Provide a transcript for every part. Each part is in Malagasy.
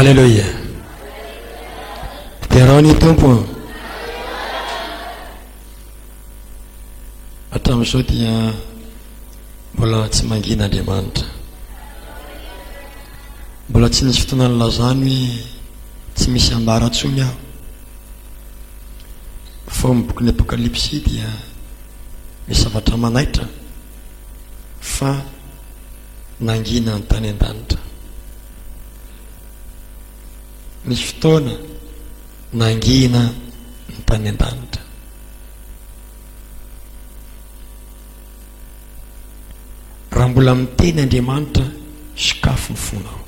Aleluia. Teroni tompo. Hatramin'izao dia mbola tsy mangina Andriamanitra, mbola tsy nisy fotoana nilazany hoe tsy misy ambaratsony aho. Fa amin'ny bokin'ny Apokalipsy dia misy zavatra manaitra fa nangina ny tany an-danitra. Misy fotoana nangina ny tany an-danitra. Raha mbola miteny Andriamanitra, sakafo ny fonao.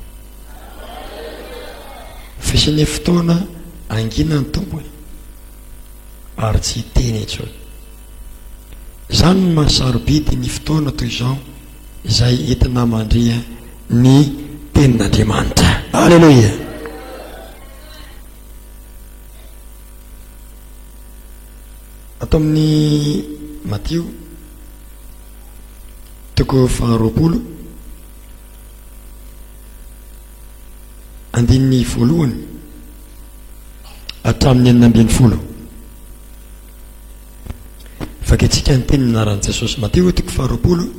Fisiny fotoana angina ny tompony ary tsy hiteny intsony. Zany no mahasarobidy ny fotoana toy izao izay entina mandria ny tenin'Andriamanitra. Aleluia. Atao amin'ny Matio toko 20 andininy voalohany hatramin'ny 19. Fakitsika ny teny minaran'i Jesosy. Matio toko 20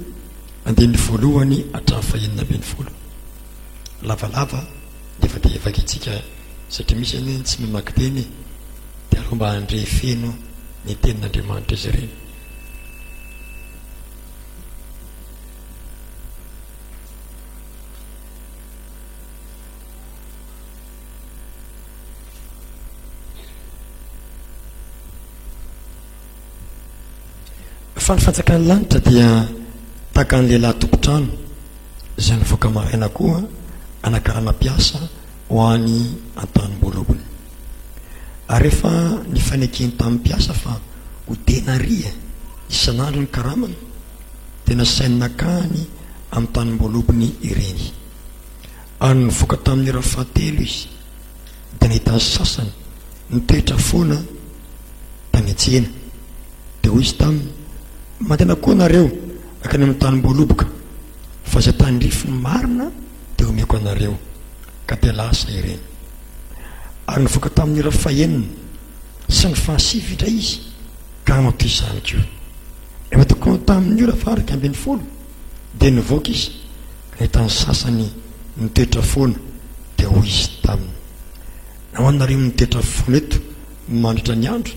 andininy voalohany hatramin'ny 19. Lavalava nefa dia fakitsika satria misy any tsy mamaky teny dia aleo mba andre feno ny tenin'Andriamanitra izy ireny. Fa ny fanjakan'ny lanitra dia tahaka ny lehilahy tompotrano izay nivoaka maraina koa anakarana mpiasa ho any an-tanimbolobony. Ary rehefa nifanekeny tamin'ny mpiasa fa ho denaria isan'andro ny karamany, tena sainy nakany amin'ny tanimbolobony ireny. Ary nivoaka tamin'ny ra fahatelo izy dia nahita sasany nitoetra foana tany an-tsena. Dia hoy izy taminy, mandeha koa nareo akany amin'ny tanimboloboka, fa izay tany rifiny marina dia omeko anareo, ka dia lasa ireny. Ary nivoaka tamin'ny ra fahaenina sy ny fahasivy indray izy ka matoy izany koa. Efa tokony tamin'ny ora faharika 20 dia nivoaka izy ka nahita ny sasany nitoetra foana. Dia hoy izy taminy, nahoanareo nitoetra foana eto mandritra ny andro?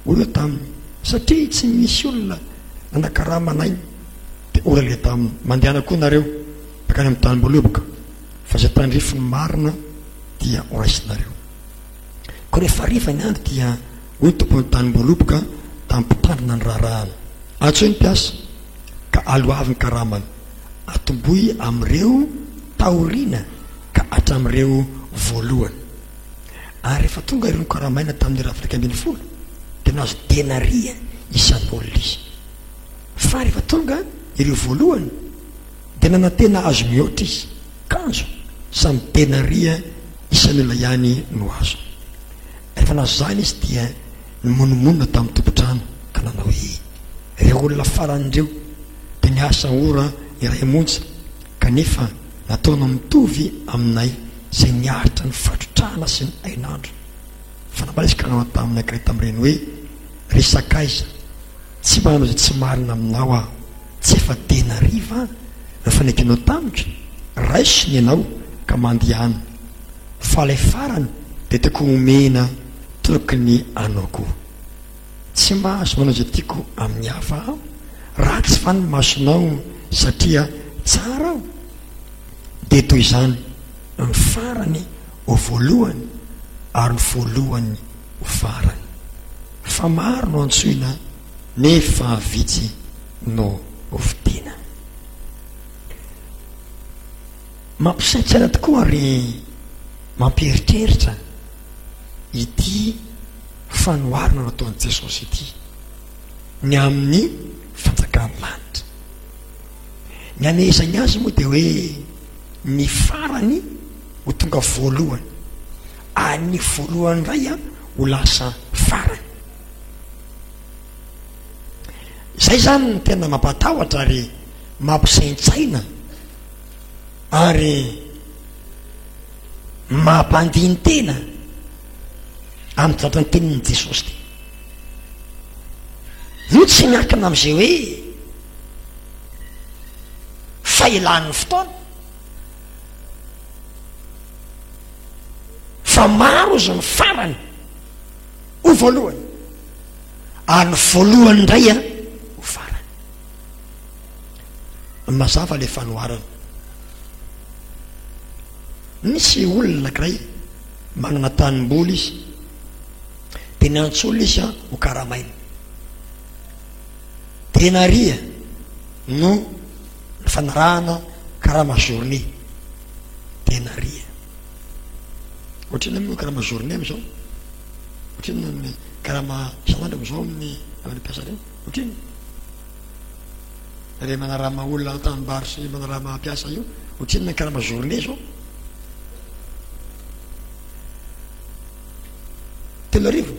Hoy taminy, satria tsy misy olona nanakaramanay. Dia ola le taminy, mandehana koa nareo bakany amin'ny tanimboloboka, fa izay tany rifiny marina dia horaisinareo. Koa rehefa hariva ny andro dia hoy tompony tanimboloboka tamin'ny mpitandrina ny raharaany, antsoy ny mpiasa ka aloavy ny karamany, atomboy amin'ireo taoriana ka hatramin'ireo voalohany. Ary rehefa tonga ireo karamaina tamin'ny ra 20 dia nazo denaria isan'olona izy. Fa rehefa tonga ireo voalohany dia nanantena azo mihoatra izy, kanjo samy denaria isan'olona ihany no azo. Rehefa nazo zany izy dia nimonomonina tamin'ny tompotrano ka nanao hoe, ireo olona faran'ireo dia niasa ora iray monja kanefa nataona mitovy aminay izay niaritra ny fatrotrahana sy ny ainandro. Fa namalisika nanao tamin'ny ankiray tamin'ireny hoe, resakaiza tsy manao izay tsy marina aminao aho, tsy efa denariva ny fanekenao tamiko, raisiny ianao ka mandehana. Fa ilay farany dia tiako omena tokony anao koa. Tsy mahazo manao izay tiako amin'ny hafa aho, ratsy fa ny masonao satria tsara aho. Dia toy izany ny farany ho voalohany ary ny voalohany ho farany. Fa maro no antsoina nefa vitsy no hovidina. Mampisaintsaina tokoa ary mampieritreritra ity fanoharana nataon'i Jesosy ity ny amin'ny fanjakan'ny lanitra. Ny aneizany azy moa dia hoe ny farany ho tonga voalohany, ary ny voalohany iray ho lasa farany. Zay zany ny tena mampatahotra ary mampisaintsaina ary mampandiny tena amin'ny vatany tenin'i Jesosy ty. Io tsy miankina am'izay hoe failan'ny fotoana, fa maro izy ny farany ho voalohany, ary ny voalohany indray ho farany. Mazava le fanoharana. Misy olona anankiray manana tanimboly izy, dia niantsoina izy ho karamaina. Tena ria no ny fanarahana karama journée. Tena ria ohatrany amin'ny karama journée am'izao, ohatrany amin'ny karama isan'andro am'izao amin'ny mpiasa reny, ohatrany re manarama olona tanimbary sy manarama mpiasa io, ohatrany ny karama journée zao. Telo arivo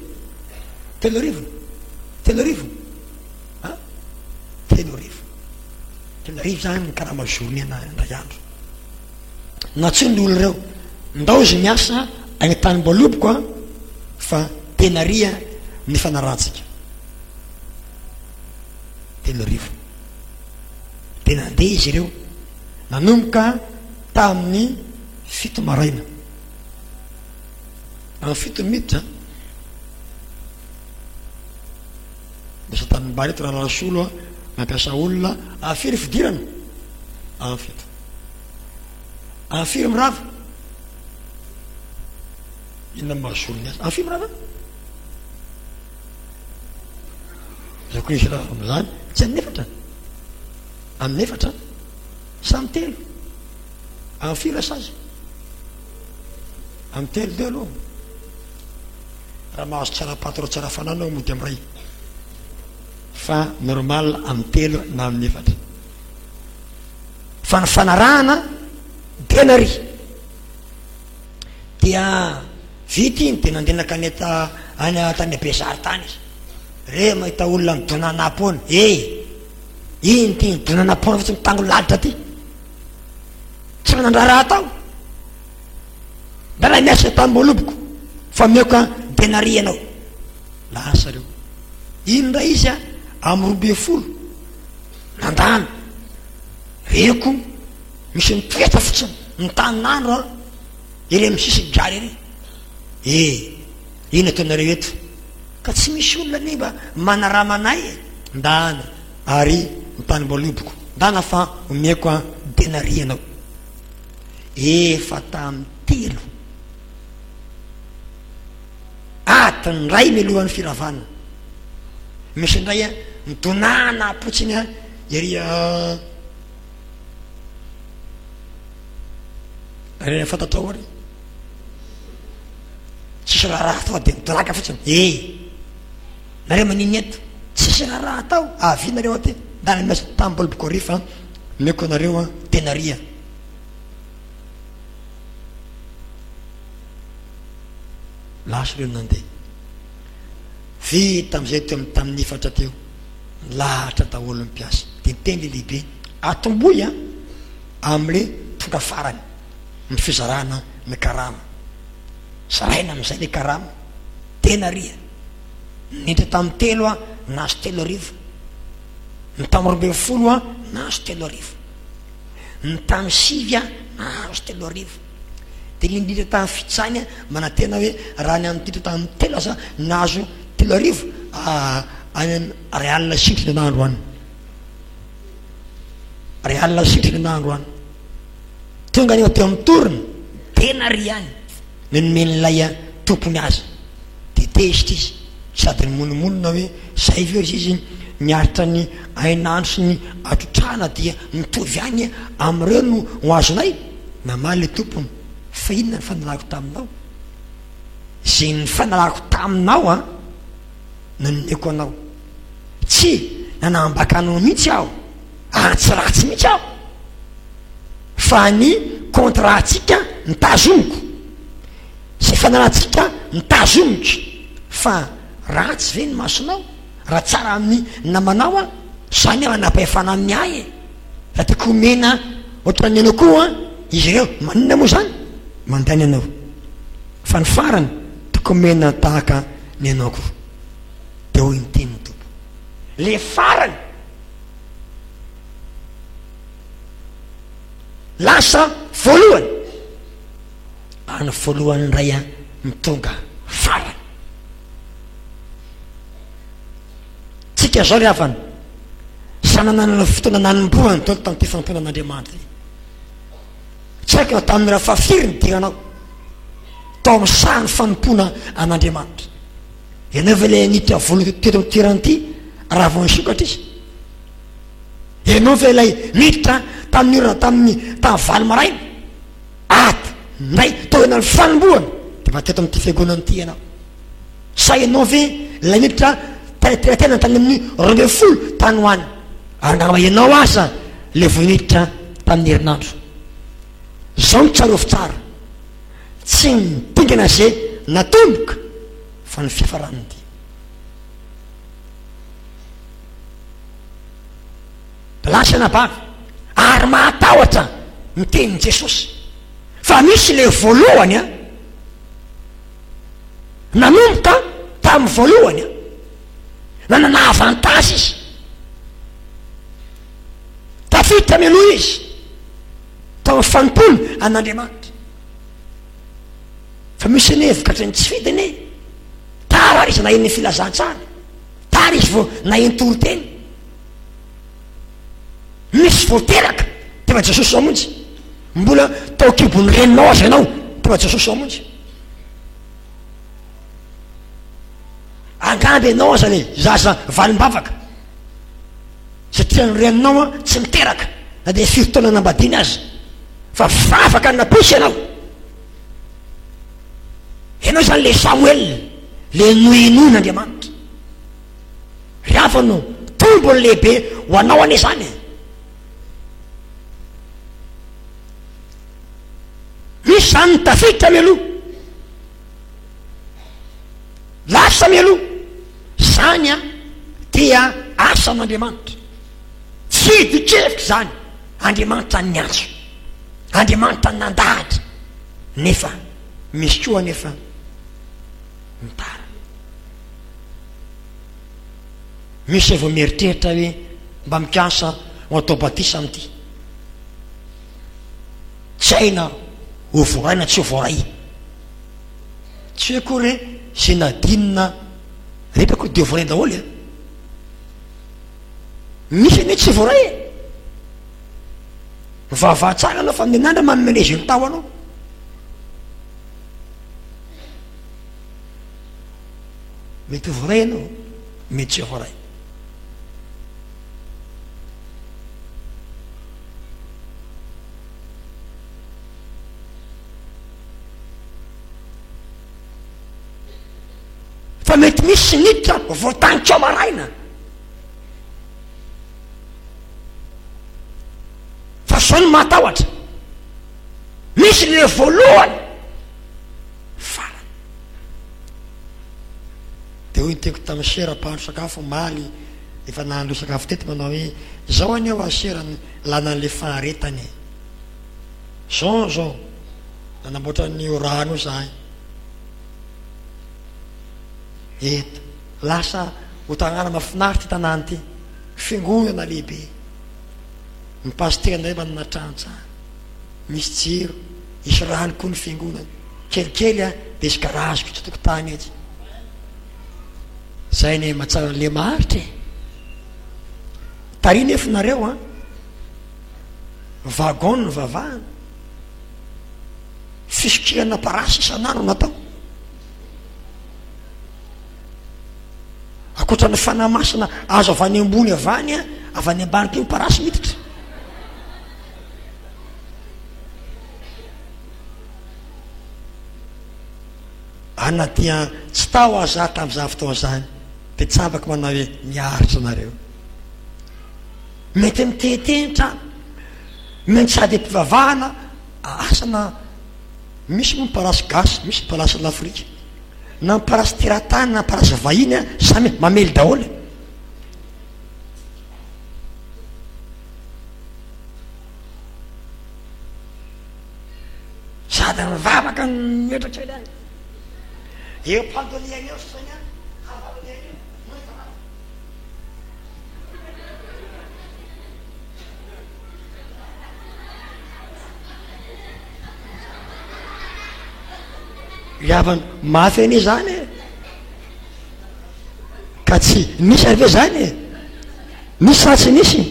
zany ny karama journée ndray andro. Natsony olo reo ndao izy miasa agny tany mbaloboko fa tena ria ny fanaratsika. Telo arivo tena andeha izy ireo nanomboka tamin'ny 7 maraina, amin'ny 7 minitra misy tanimbary eto raha lasolo mampiasa olona afiry fidirana amin'ny 7, afiry mirava inona mahasolony azy afiry mirava zao koa izy raha am'izany tsy amin'ny efatra samy telo amin'ny firy asazy amin'ny telo de aloha raha mahazo tsara patro tsara fananao mody amiray, fa normal amin'ny telo na amin'ny efatra. Fa ny fanarahana tena ry dia vity iny tena andena kaneta any tany Besary tany izy re mahita olona midonana apony, iny ty midonana apony fa tsy mitango laditra ty, tsy manandraraha tao ndala miasa tamboloboko fa mioka tena ry ianao lasa reo. Iny ndray izy amin'ny 20 nandana reko misy nitoetra fotsiny ny taninandro ere misisy jary ery, iny ataonareo eto ka tsy misy olona ne mba manaramanay ndana ary ny tany mbaloboko ndana fa omieko tena ry ianao. Efa tamin'ny 3 atiny ray milohan'ny firavanana misy indray midonana apotsiny ery rena fantatao ary tsisy raha tao de midonaka fotsiny, nareo maniny eto tsisy raha tao avy nareo aty ndana miasa tamboloboko ary fa meko anareo tena ria. Lasa reo nandeha vita am'izay teo tamin'ny efatra teo lahatra daholo mpiasa de teny le lehibe atomboy am'le tonga farany ny fizarana ny karama saraina am'izay le karama tena ria. Nindra tamin'ny 3 nahazo 3 arivo, ny tamin'ny 20 nahazo 3 arivo, ny tamin'ny 5 nahazo 3 arivo, de nindrindra tamin'ny fitsany manantena hoe raha ny amin'ny dindra tamin'ny 3 asa nahazo 3 arivo ary alina sitriny an'andro any, ary alina sitriny an'andro any tonga aneo teo amin'ny toriny tena ry any ny nomen'ilay tompony azy de tezitra izy sady ny monomonona hoe zay very izy niaritra ny ainandro sy ny atotrana dia mitovy any am'ireo no ho azonay namaly le tompony fa inona ny fanalako taminao, zay ny fanalako taminao nanoneko anao, tsy nanambaka anao mihitsy aho tsy ratsy mihitsy aho fa ny contratsika nitazomiko sy fanalatsika nitazomiko fa ratsy ve ny masonao raha tsara amin'ny namanao zany aho anampahefana amin'ny ahy raha tiako omena ohatrany anao koa izy ireo manina moa zany mandany anao fa ny farany toko mena tahaka ny anaoko de hoy ny teny tompo le farany lasa voalohany any voalohany ray a mitonga farany tsika zao ry havana sananana fotoana nanombohany tolo tamty famponan'Andriamanitra tsy haiko tamin'ny raha fafiry ny diranao tao amin'ny sahany fanompona an'Andriamanitra ianao ve le nitra voalohany teto amin'ny toerany raha vao nisokatra izy ianao ve lay nitra tamin'ny orana tamin'ny valy maraina aty ndray tao ena ny fanombohana de fa teto amin'ity fiangonana ity ianao sa ianao ve lay nitra tena tany amin'ny 12 tany hoany ary ngamba ianao asa le voaniditra tamin'ny herinandro zao mitsarovy tsara tsy mitingana zay natomboka fa ny fiafaranany ty lasa nabavy ary mahatahotra mitenin' Jesosy fa misy le voalohany a nanomboka tamin'ny voalohany a nanana avantage izy tafiditra mialoha izy tao amin'ny fanompony an'Andriamanitra fa misy nevokatra ny tsy fidiny tara ary izy naheny ny filazantsara tara izy vo naheny toroteny misy voateraka tefa Jesosy zao montsy mbola tao kibony reninao azy ianao tefa Jesosy zao montsy angamby ianao aza le zaza valim-bavaka satria ny reninao a tsy miteraka na de firotaona nambadiny azy fa vavaka napisy ianao zany le Samuel le noinon'Andriamanitra riafano tombony lehibe ho anao ane zany misy zany tafiditra mialoha lasa mialoha zany a dia asan'Andriamanitra tsy dikevika zany Andriamanitra ny antso Andriamanitra ny nandahatra nefa misy koa nefa mitara misy vo mieritreritra hoe mba mikasa ho atao batisa amity tsy haina ho voray na tsy ho voray tsy hoe kory sy nadinina repako de voray daholy a misy ne tsy voray vavatsara anao fa minandra mamenezy ny tao anao mety voray anao mety tsy voray fa mety misy sinitra voatanitra maraina fa sony mahatahotra misy le voalohany farany de hoy nyteko tamin'ny sera-pahandro sakafo maly efa nahandro sakafo teto manao hoe zao any ao aserany lana n'le faharetany zao nanamboatra ny orano zahay eto lasa ho tagnana mafinaritra tanany ty fiangonana lehibe ny pasteur ndray manana trano misy jiro isy rano koa ny fiangonana kelikely a de izy karazoko tsotoko tany ety zay ne mahatsara le maharitra tarina efinareo a vagon ny vavahana fisokirana parasy isan'andro natao akoatra ny fanamasina azo avany ambony avany a avany ambany ko parasy miditra anatia tsy tao aza tamin'izah fotoana zany de tsabaky manao hoe miaritra nareo mety mitetenitra mety sady mpivavahana asana misy mo parasy gasy misy parasy l'Afrika na parasy tiratany na parasy vahiny a samy mamely daholy sady mivavaka metratrany eo pantoliany eo sasany any havaloliany eo iavany mafy ane zany ka tsy nisy arve zany nisy sa tsy nisy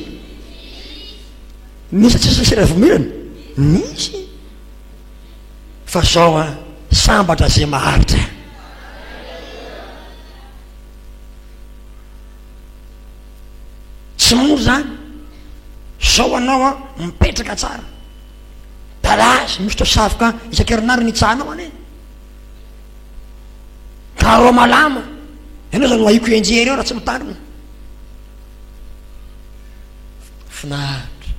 nisy tsy sasira vomirana nisy fa zao a sambatra zay maharitra tsy moro zany zao anao a mipetraka tsara talazy misy tosafoka isan-kerinary nitsanao ane ka ro malama ianao zany aiko enjery eo raha tsy mitandrina finahitra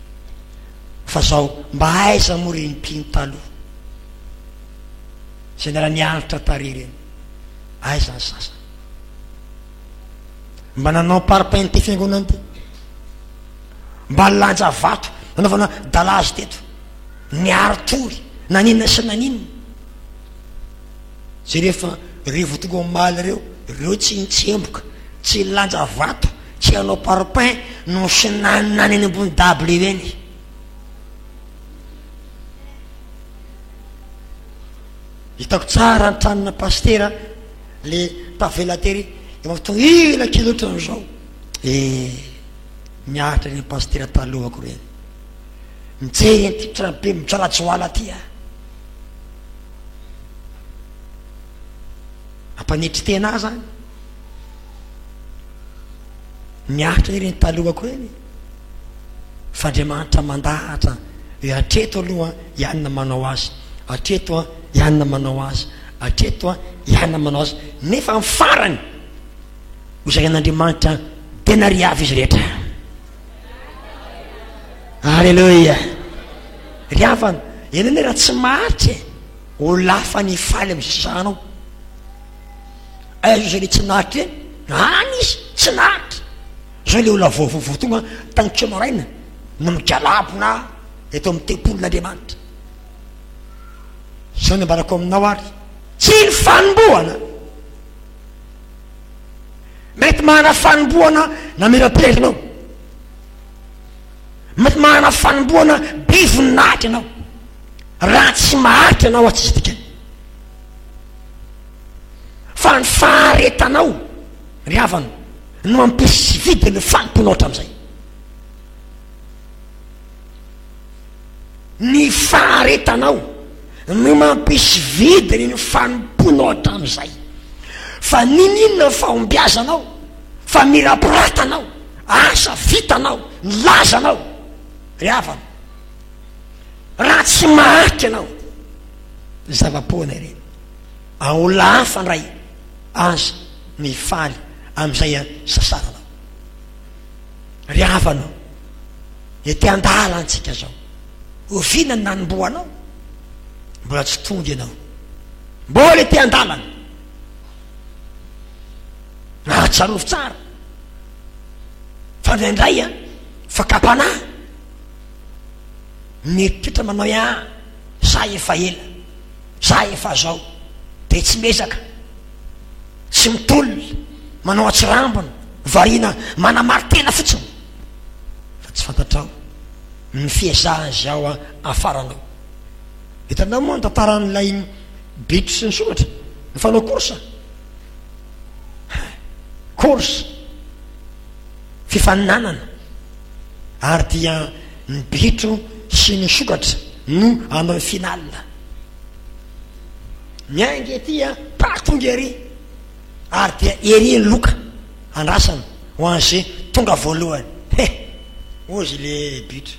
fa zao mba aiza moriny mpino taloha zay nara nianatra tary reny aiza ny sasany mba nanao parpaing ty fiangonany ty mba lanja vato nanaovana dalazy teto niaro tory naninona sy naninona zay rehefa revo tonga omaly reo tsy nitsemboka tsy lanja vato tsy anao parpaing no sy naninany eny ambony dable eny hitako tsara ny tranona pastera le tavelatery efatonga ila kilotra am'izao miaritra ny pastera talohako reny mijery ty trabe mijalatsoala ty a ampanetry tena zany miaritra reny talohako reny fa Andriamanitra mandahatra atreto aloha ianina manao azy atreto a ianina manao azy atreto a ianina manao azy nefa amin'ny farany hozaka an'Andriamanitra tena riavy izy rehetra alleloia riavana enany raha tsy mahatry ho lafa ny faly amy sasanao aizo zay le tsy nahatra reny any izy tsy nahatra zao le ola vovovo tonga tagnitrio maraina no migalabona eto amy tempolon'Andriamanitra zao ny ambarako aminao ary tsy ny fanomboana mety mahana fanomboana na mirapelinao mety mahana fanomboana bivoninahitra anao raha tsy maharitra anao atsy izy dikany fa ny faharetanao ry havana no mampisy vidy ny fanomponao am'izay ny faharetanao no mampisy vidiny ny fanomponao am'izay fa ninina ny fahombiazanao fa mirapiratanao asa vitanao nilazanao ry havana raha tsy maharitra anao zava-poana ireny aola hafa ndray aza mifaly am'izay sasaranao ry havana ety andala antsika zao ovina ny nanomboanao mbola tsy tonga ianao mbola ety andalana tsarovy tsara fa ndraindray a fa kapanahy mieritritra manao za efa ela za efa zao de tsy mezaka tsy mitolona manao atsirambona varina manamartena fotsiny fa tsy fantatrao ny fiezahany zao afaranao hitanao moa ny tantaran'lay bitro sy ny soratra ny fanao korsa fifaninanana ary dia ny bitro sy ny sokatra no anao finalina miaingy etya patonga ery ary dia ery ny loka andrasana ho an'zay tonga voalohany ozy le bitro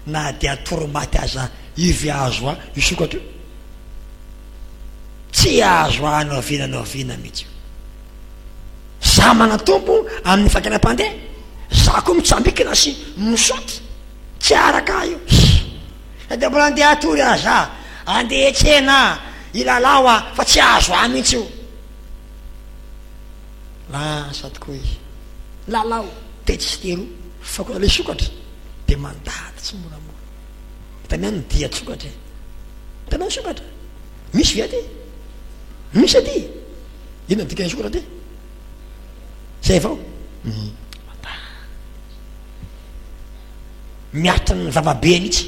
na dia toromaty aza ivy azo a io sokatra io tsy azo anao vina mihitsy za manatompo amin'ny fakanam-pandeha za koa mitsambikina sy misaoty tsy araka io de mbola andeha atory aza andeha etsena ilalao fa tsy azo a mihitsy io lasa tokoa izy lalao de tsy tero fa koa le sokatra de mandady tsy moramora tany ny dia sokatra tana sokatra misy viaty misy aty ina dikany sokatra ty zay avao miaritra ny zavabe mihitsy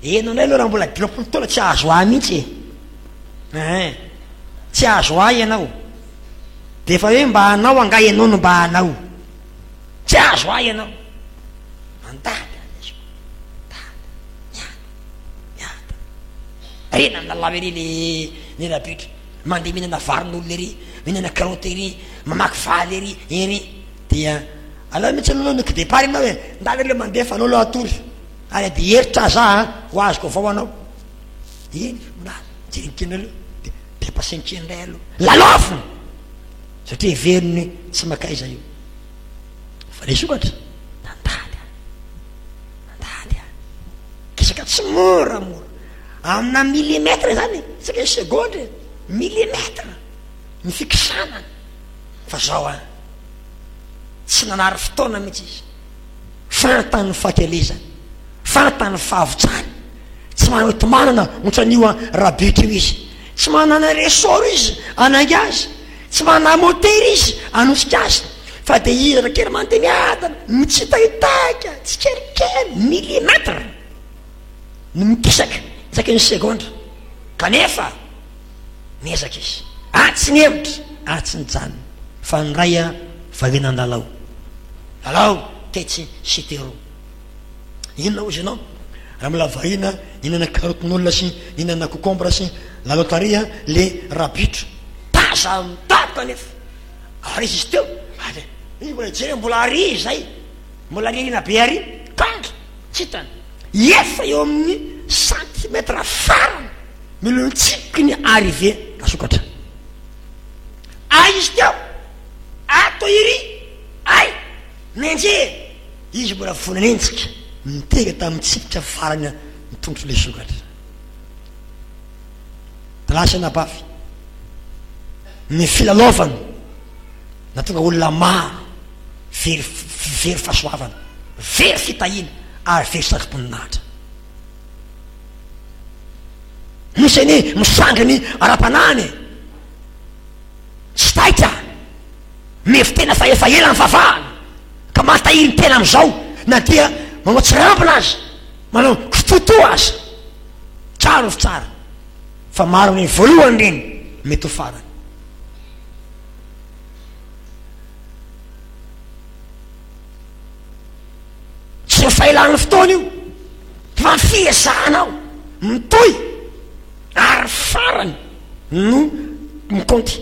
enao ndray aloha raha mbola 20 taona tsy azo ahy mihitsy tsy azo ahy ianao de efa hoe mba anao anga ianao no mba anao tsy azo ahy ianao mandady rena nalava ery le rabitra mandeha mihinana varin'olo ery mihinana karoty ery mamaky valy ery ery dia ala mihitsy anao noko départ anao hoe ndala le mandeha fa anao lo atory ary de heritra za ho azoko avao anao eny jerinkena aloha de pasentseny ndray aloha lalofony satria veriny tsy makaiza io fa le sokatra nandady kisaka tsy moramora amina millimetre zany saka seconde millimetre ny fiksanana fa zao tsy nanary fotoana mihitsy izy fantan'ny fakelezany fantan'ny fahavitsany tsy manana hoe tomanana otran'io rabitra io izy tsy manana resort izy anangy azy tsy manana moteur izy anosika azy fa de izy rakely mandeha miadana mitsitahitaka tsy kelikely millimetre no mikisaka isaky ny seconde kanefa miezaka izy tsy ny hevitra tsy ny janony fa nyray vavenandalao lalao tetsy sitero inona ozy anao raha mbola vahina inana karotin'olona sy inana concombre sy lalotary le rabitra taza mitady kanefa ary izy teo mbola jere mbola ary zay mbola rina be ary kandro tsy hitany efa eo amin'ny centimetre farany milo tsiky ny arrivé asokatra izy teo ato iry nenje izy mbola vonanentsika mitega tamin'ny tsipitra farany mitongotro le sokatra talasana bafy ny filalaovana na tonga olona maro very fahasoavana very fitahina ary very sakim-poninahitra misy any misangany ara-panany tsy taitra mefy tena fa efa ela ny vavahana ka mahatahiry ny tena am'izao na dia manao tsirambina azy manao foto azy tsara ofo tsara fa maro ny voalohany reny mety ho farany tsy failany fotoana io fa fiasanao mitoy ary farany no mikonty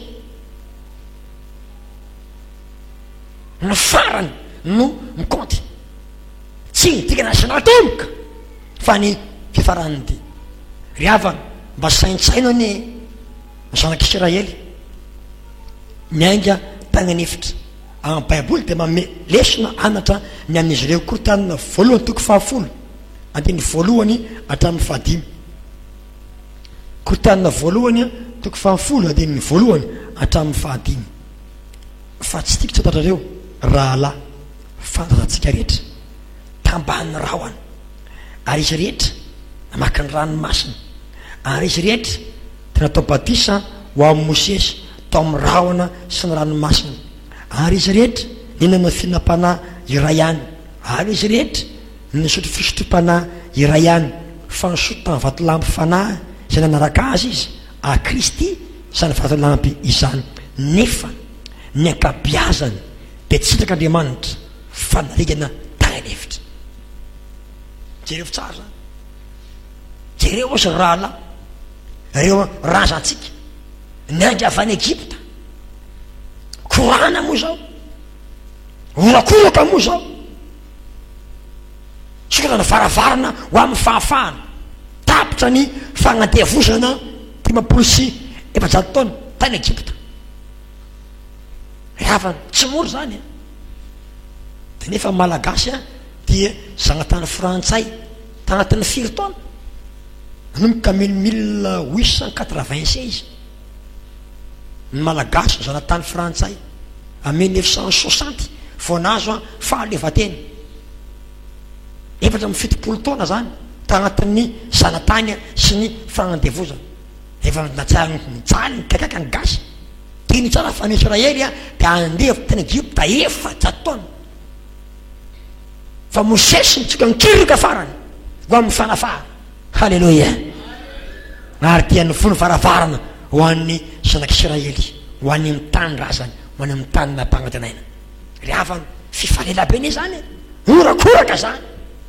no farany no mikonty tsy tika national tomboka fa ny fifarany de ry havana mba saintsaina ny zanak'Israely miainga tagnany efitra amin'ny baiboly de mame lesona anatra ny amin'izy ireo korotanina voalohany toko 10 andiny voalohany hatramin'ny 15 korotanina voalohany toko 10 andiny voalohany hatramin'ny 15 fa tsy tiky tsatarareo raha lahy fantatsika rehetra tamban'ny rahona ary izy rehetra namaka ny ranomasina ary izy rehetra tena tao batisa ho amin'ny Mosesy tao amin'ny rahona sy ny ranomasina ary izy rehetra ninana finam-panahy iray ihany ary izy rehetra nisotro fisotrom-panahy iray ihany fa nisotro tamin'ny vatolampy fanahy izay nanaraka azy izy a Kristy sany vatolampy izany nefa ny ankabiazany de tsitraka Andriamanitra fanarigana tagnany efitra jereo fi tsara zany jereo ozy raha lahy reo razantsika niandry avy any Egypta korana moa zao orakoraka moa zao sokatra ny varavarana ho amin'ny fahafahana tapitra ny fagnantevozana 500 taona tany Egypta havana tsy moro zany de nefa malagasy dia zagnatany frantsay tagnatin'ny 4 taona nanomboka 1896 ny malagasy zanatany frantsay a 1960 vao nazo fahaleovatena efatra amin'ny 70 taona zany tagnatin'ny zanatany sy ny fagnandevozana efa natsaly nitsaly kaikaka ny gasy tiny tsara fa ny Israely dia andeha teny Egypta efatsy taona fa Mosesy nitsika nikirika farany go amin'ny fanafara. Halleloia. Ary dia ny fony farafarana ho an'ny zanak'Israely, ho an'ny mitany razany, ho an'ny mitany nampanantenaina. Ry havana fifalela be ne zany orakoraka zany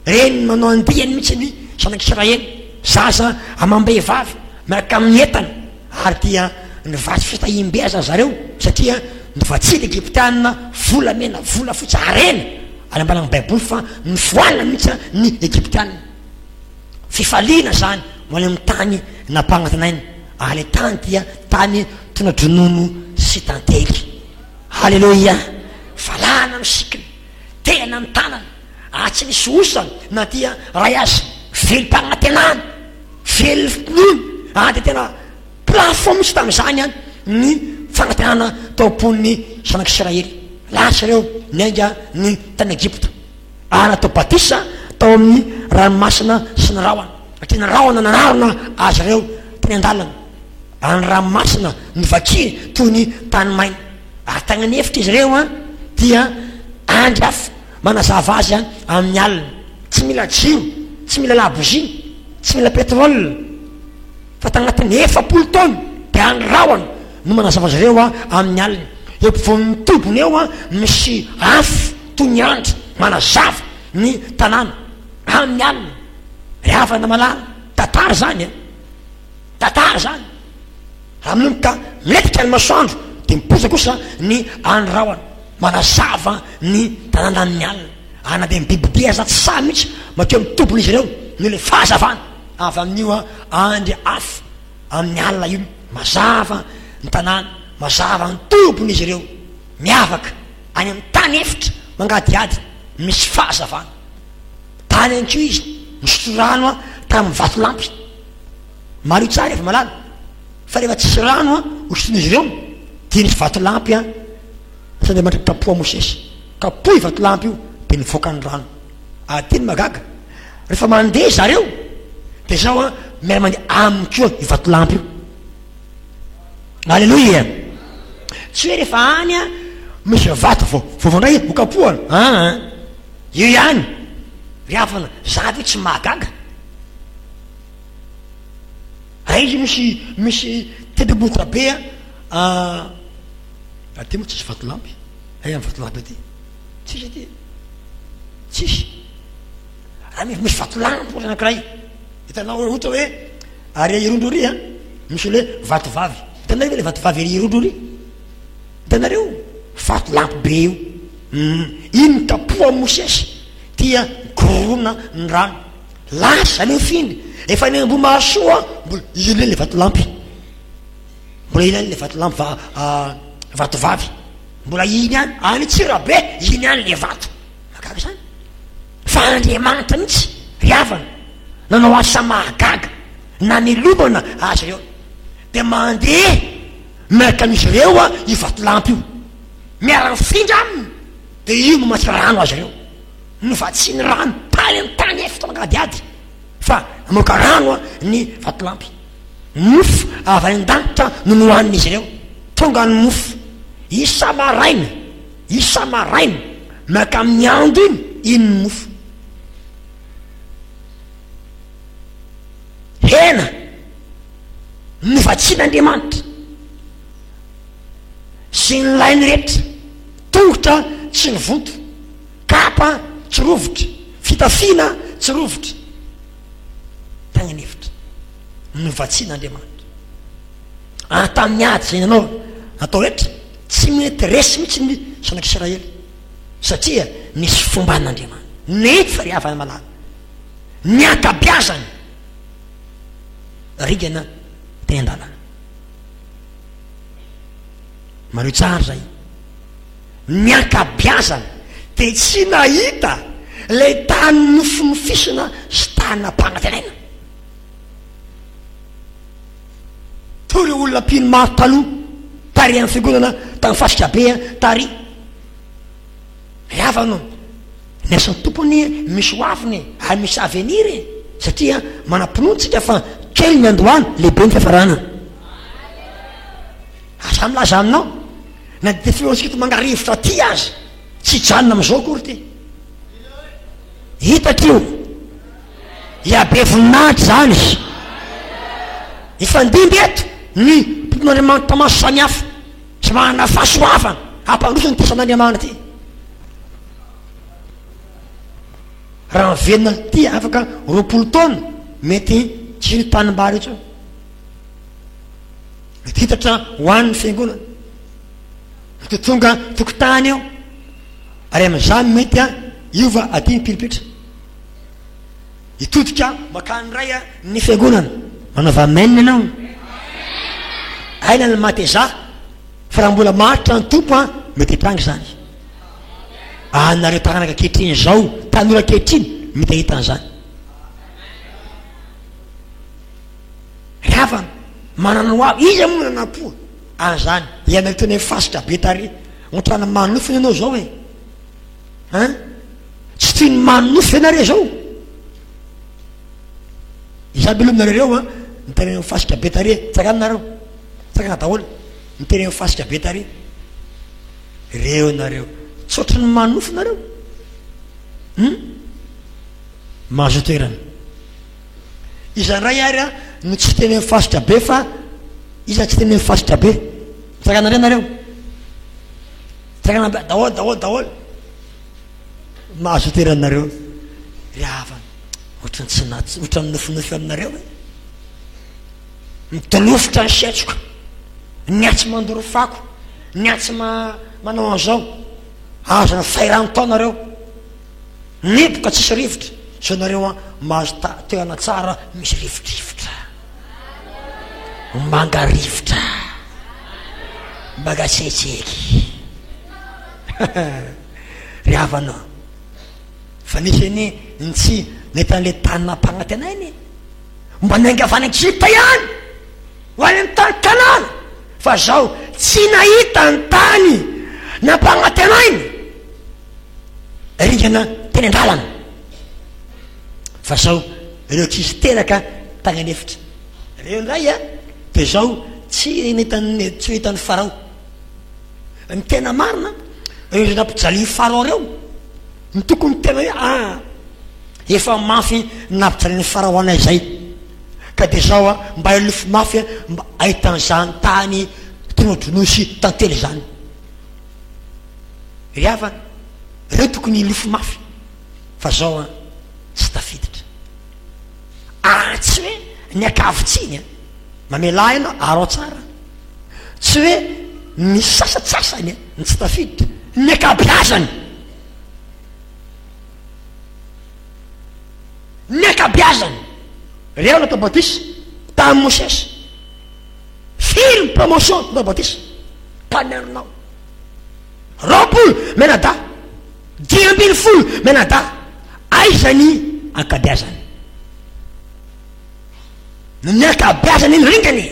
reny manao andihany mihitsy ny zanak'Israely, zaza amam-behivavy miaraka amin'ny entana. Ary dia nivatsy fitahim-beza zareo satria nivatsily Egyptianina volamena, vola fotsy arena. Ary ambalagny baiboly fa nifoalina mihitsy ny Egyptianina. Fifaliana zany ho any amin'ny tany nampanantenaina. Ary le tany dia tany tonadronono sy tantely. Halleloia. Falana ny sikiny, tena ny tanana, tsy nisy osana na dia ray azy veli-pagnantenana, vely finono, dia tena plafond misy tamin'izany ny fagnantenana tao amponin'ny zanak'Israely. Lasa reo niainga ny tany Egypta, ary natao batisa tao amin'ny ranomasina sy ny rahona. Tena rahona nanarona azy reo teny an-dalana, ary ny ranomasina nivaky toy ny tany maina. Ary tagnany efitra izy reo dia andry hafa manazava azy amin'ny alina. Tsy mila jiro, tsy mila labozia, tsy mila pétrole, fa tagnatin'ny 7 taona dia andry rahona no manazava azy reo amin'ny alina. Eo ampovoan'ny tobony eo misy afo toy ny andry manazava ny tanàna amin'ny alina. Ry havana malala, tantara zany tantara zany. Raha minonika miletika ny masoandro dia miposa kosa ny andry rahona manazava ny tanàna amin'ny alina. Ana dia mibibidia zaty sa mihitsy makeo amin'ny tompony izy ireo no le fahazavana avy amin'io andry afo amin'ny alina io. Mazava ny tanàna, mazava ny tompony izy ireo, miavaka any amin'ny tany efitra mangadiady misy fahazavana. Tany ankio izy misotro rano tamin'ny vatolampy. Maro tsara efa malala fa rehefa tsisy rano hosotrony izy ireo dia nisy vatolampy Andriamanitra kapoha Mosesy, kapohy vatolampy io dia nivoaka ny rano. Teny magaga rehefa mandeha zareo dia zao miara mandeha aminy koa i vatolampy io. Halleloia. Tsy hoe rehefa any misy vato voavondray ho kapohana io ihany. Ry havana zavy io tsy mahagaga. Izy misy tendrombohitra be aty moa tsisy vatolampy. Amin'ny vatolampy aty tsisy aty, tsisy. Raha misy vatolampy anankiray hitanao ohatra hoe ary irondro ry misy le vatovavy. Hitanareo le vatovavy ery irondro ry, hitanareo vatolampy be io. Iny kapoha Mosesy dia gorona ny rano. Lasa leo finy efa ny ambo mahasoa mbola ilany le vatolampy, mbola ilany le vatolampy vatovavy, mbola iny any any tsirabe iny any le vato. Magaga zany fa Andriamanitra mihitsy ry havana nanao asa mahagaga na nilomana azy ireo dia mandeha miaraka amin'izy ireo i vatolampy io miara-mifindra aminy dia io mamatsy rano azy ireo. Novatsiny rano tany amin'ny tany efitra mangadiady fa namoaka rano ny vatolampy. Mofo avy any an-danitra no nohaniny izy ireo. Tonga ny mofo isa maraina miaraka amin'ny andro iny ny mofo. Hena novatsin'Andriamanitra sy ny lainy rehetra, tongotra tsy nivoto, kapa tsy rovitra, fitafiana tsy rovitra, tagnany efitra novatsin'Andriamanitra. Tamin'ny ady zay nanao atao rehetra tsy mety resy mihitsy ny zanak'Israely satria nisy fomban'Andriamanitra. Nefa ry havana malala ny akabiazany rigana teny an-dalana. Maro tsara zay ny akabiazany dia tsy nahita le tany nofinofisina sy tany nampanantenaina. Toy ry olona mpino maro taloha tary amin'ny fiangonana tamin'ny fasika be tary. Ry havana ny asan'ny tompony misy hoaviny ary misy aveniry satria manam-pinoantsika fa kely ny androany lehibe ny fiafarana. Asa samylaza aminao na de fiosika mangarivotra ty azy tsy janona am'izao kory ty hitakio iabe voninahitry zany izy ifandimby eto ny tompon'andriamanitra maso samihafa sy manana fahasoavana hampandrosany ty san'andriamanitra ty raha mivenona ty afaka 20 taona mety tsy ny tanimbary etsy mety hitatra hoan'ny fiangonana mety tonga tokotany eo ary am'izany mety iova aty mipilipitra itodika makany ray ny fiangonana manava amen anao aina ny mateza fa raha mbola maritra ny tompo mety hitrangy zany anareo tagnanaka kehitriny zao tanora kehitriny mety hitan'zany riavana manana ho avy izy amona nampoa an'zany ianareo tena fasitra be tary otrana manofiny anao zao e tsy toy ny manofy anareo zao izaby aloha aminareo niteny mifasika be tare tsaka aminareo tsaka daholo niteny mifasika be tare reo nareo tsy ohatry ny manofy nareo mahazo toerana izandray ary no tsy teny mifasitra be fa iza tsy teny mifasitra be tsaka nareo nareo tsaka daholo daholo daholo mahazo toerana nareo riavana ohatrany tsy natsy ohatrany nofinofy aminareo mitolofotra ny siatroka niatsy mandorofako niatsy manao an'izao azona fairano taonareo niboka tsisy rivotra so nareo mahazo toerana tsara misy rivotrivotra mangarivotra mbagatsetseky riavana fa nisy ny ntsy netan'le tany nampagnatena iny mba naingavana Egypta ihany ho any amin'ny tany Kanana fa zao tsy nahita ny tany nampagnatena iny ringana teny an-dralana fa zao ireo kisy teraka tagny anefitra reo ndray de zao tsy hitan'ny farao ny tena marina reo nampijaly farao reo ny tokony tena hoe efa mafy nampijalin'ny farao anay zay ka de zao mba ilofo mafy mba ahitan'zany tany tonodronosy tantely zany riavana reo tokony ilofo mafy fa zao tsy tafiditra tsy hoe ny akavitsiny mamela ianao arao tsara tsy hoe ny sasatsasany ny tsy tafiditra ny akabiazany ny akabiazany reo na tabatisa tamy Mosesy firy ny promotion tabatisa mpaneronao 20 menada 10 menada aizany akabiazany ny akabiazany iny ringany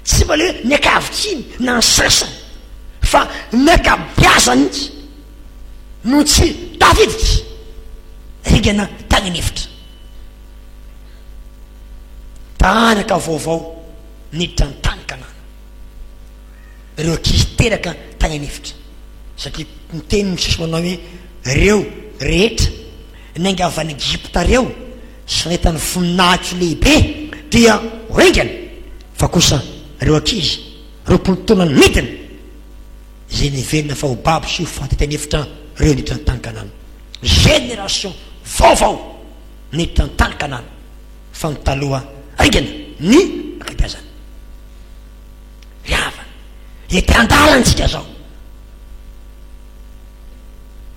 tsy mba le ny akavitsiny na ny sasany fa ny akabiazany itsy no tsy tafiditra ringana tagny anefitra tanaka vaovao niditra ny tany Kanana reo kisy teraka tagny anefitra satria miteny Mosesy manao hoe reo rehetra naingavany Egypta reo sy nahitany voninahitry lehibe dia ringana fa kosa reo akizy 20 taona ny midina zay nivelona fa ho babo sy ho faty tanefitra reo niditra ny tany Kanana génération vaovao niditra ny tany Kanana fa ny taloha ringana ny akabiazana riavana ety andalansika zao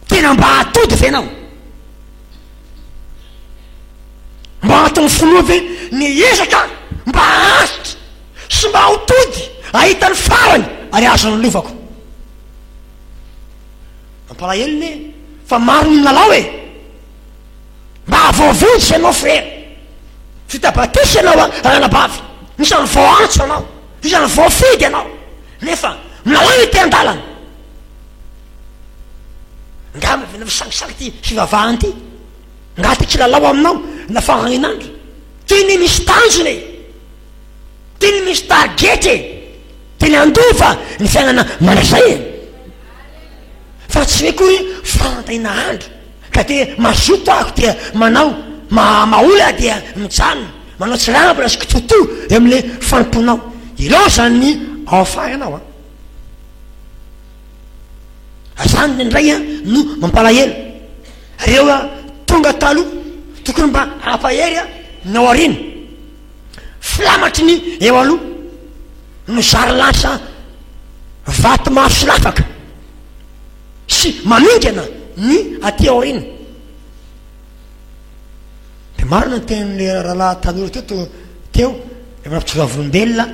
tena mba atody venao mba atony filovy ny ezaka mba asitra sy mba hotody ahitany farany ary azony lovako ampalahelony fa maro ny lalao mba avoavotsy anao frère fitabatesy anao anabavy isany voantso anao isany voafidy anao nefa milalao ety andalana ngama vena misangisangy ty fivavahany ty ngaty tsy lalao aminao nafagnan'andro ty ny misy tanjony teny misy targety teny andova ny fiainana manasay fa tsy hoe kory fantaina andro ka te mazoto ako dia manao maola dia mijanona manao tsy ramba lasiko toto am'le fanamponao ireo zany ny aofahanao azany indray no mampalahelo reo tonga taloha tokony mba ampahery ny ao ariny filamatry ny eo aloha no zary lasa vaty maso lafaka sy mamingana ny aty ao ariny de marina ny tenyle rahalahy tanora teo efa nampitsovavolombelona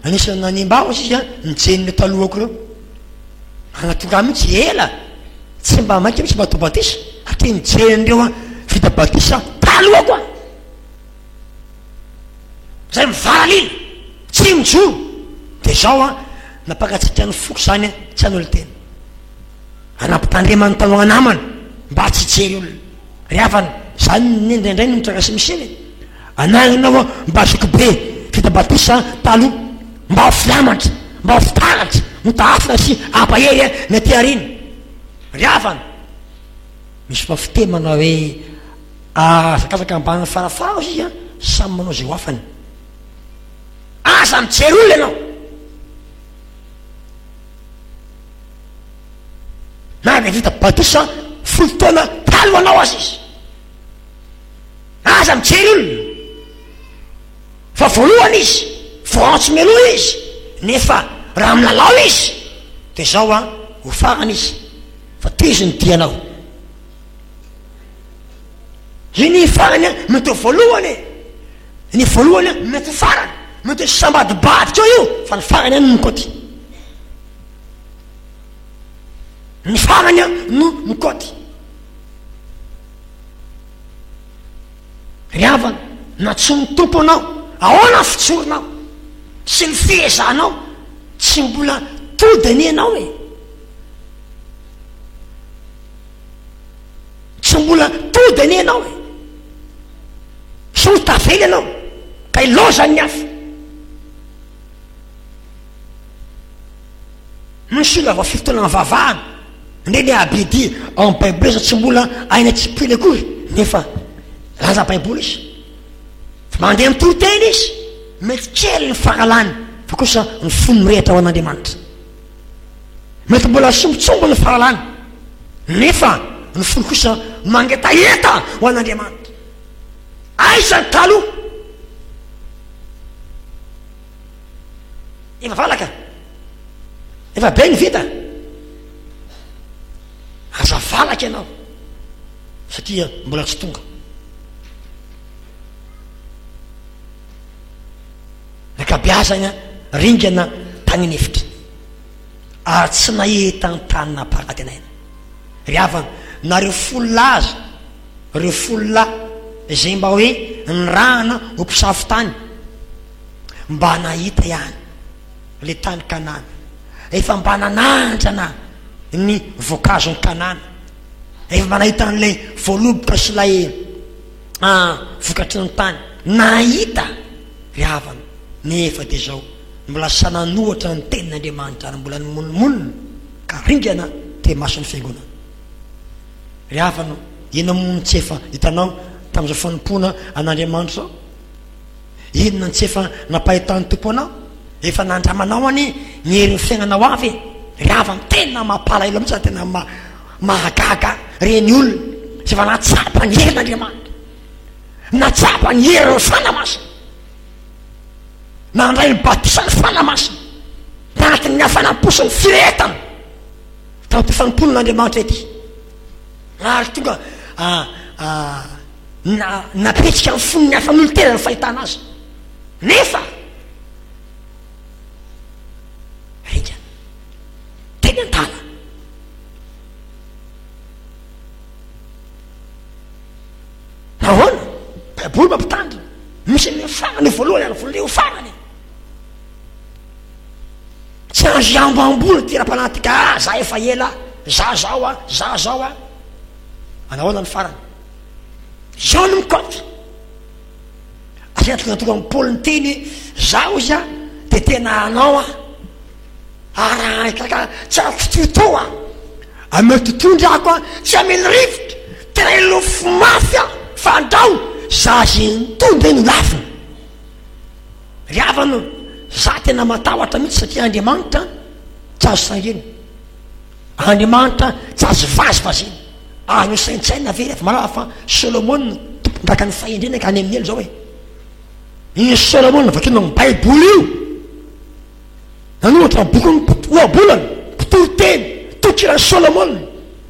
anisany nanimba o izy nijenyle talohako reo anatonga mihitsy ela tsy mba mainka mitsy batobatisa ate mijenreo vita batisa talohako zay mivaraliny tsy mijoro de zao napakatsitriany foko zany tsy an'olo tena anampitandremany taloagna namana mba tsy jery olona ryavany zany nendraindray no mitrakasy misely anagnanao mba zoko be vita batisa taloha mba ho filamatra mba ho fitaratra motahafina sy ampahery ny aty ariny ryavany misy fa fitemana hoe zakazaka ambana farafara izy samy manao zay ho afany aza mijery olona ianao na de vita batisa folo taona talo anao azy izy aza mijery olona fa voalohany izy voantso meloha izy nefa raha milalao izy de zao ho farany izy fa tezy ny dianao zy ny farany mety voalohany ny voalohany mety farany mety sambadibadika io fa ny farany any mikoty ny farany no mikoty ryavana na tsy mitompo anao ahoana fitsorinao sy ny fiezanao tsy mbola todiny anao tsy mbola todiny anao sy ho tavely anao ka ilozany hafa misy olo ava fitoana vavahana ndre le abidi ao amy baiboly tsy mbola aina tsy pily akory nefa laza baiboly izy fa mandeha mitotena izy mety kely ny fahalany fa kosa ny fony mirehatra ao an'Andriamanitra mety mbola sombitsombo ny fahalany nefa ny fony kosa mangetaheta ho an'Andriamanitra aizany taloha efa valaka efa be ny vita aza valaky ianao satria mbola tsy tonga rekabiazana ringana tagninefitra ary tsy naheta ny tany naparatenaina ryavana nareo folola aza reo folola zay mba hoe ny rana ho mpisafo tany mba nahita ihany le tany Kanana efa mba nanandrana ny voankazo ny Kanana efa mba nahita an'lay voaloboka sy lay vokatry ny tany nahita ryavana nefa de zao mbola sananohatra ny tenin'Andriamanitra ary mbola nymononmonina ka ringana te mason'ny fiangonana ryavana ina mono tsy efa hitanao tam'izao fanompona an'Andriamanitra zao inona tsy efa napahitany tompo anao efa nandramanao any ny herin'ny fiainanao avy ryavana tena mampalahelo mihitsy tena mahagaga reny olona sy efa natsapa ny herin'Andriamanitra natsapa ny herin'ny fanamasina nandray ny batisa ny fanamasina tanatin'ny hafanamposiny firetana tao ty fanomponan'Andriamanitra ety ary tonga napetsika ny fonony hafan'olo tena ny fahitana azy nefa ringa tena antana nahoana baiboly mampitandrina misy le farany voalohany ary voale ho farany tsy azo ambamboly ty raha-panatika za efa ela za zao anahoana ny farany zao no mikoty azay tonga amy Paoly ny teny zao izy de tena anao araka tsy afitotoa ame totondrako tsy aminy rivotra tena ilofo mafy fandrao zazy nitonda iny lafiny riavano za tena matahotra mihitsy satria Andriamanitra tsy azo sangeny Andriamanitra tsy azo vazy vaziny no saintsaina very efa malala fa Solomona tompondraka ny fahendrena ka any amin'ny elo zao hoe iny Solomona vakeno amin'ny baiboly io nanohatra boky oabolana mpitoroteny tokirany Solomona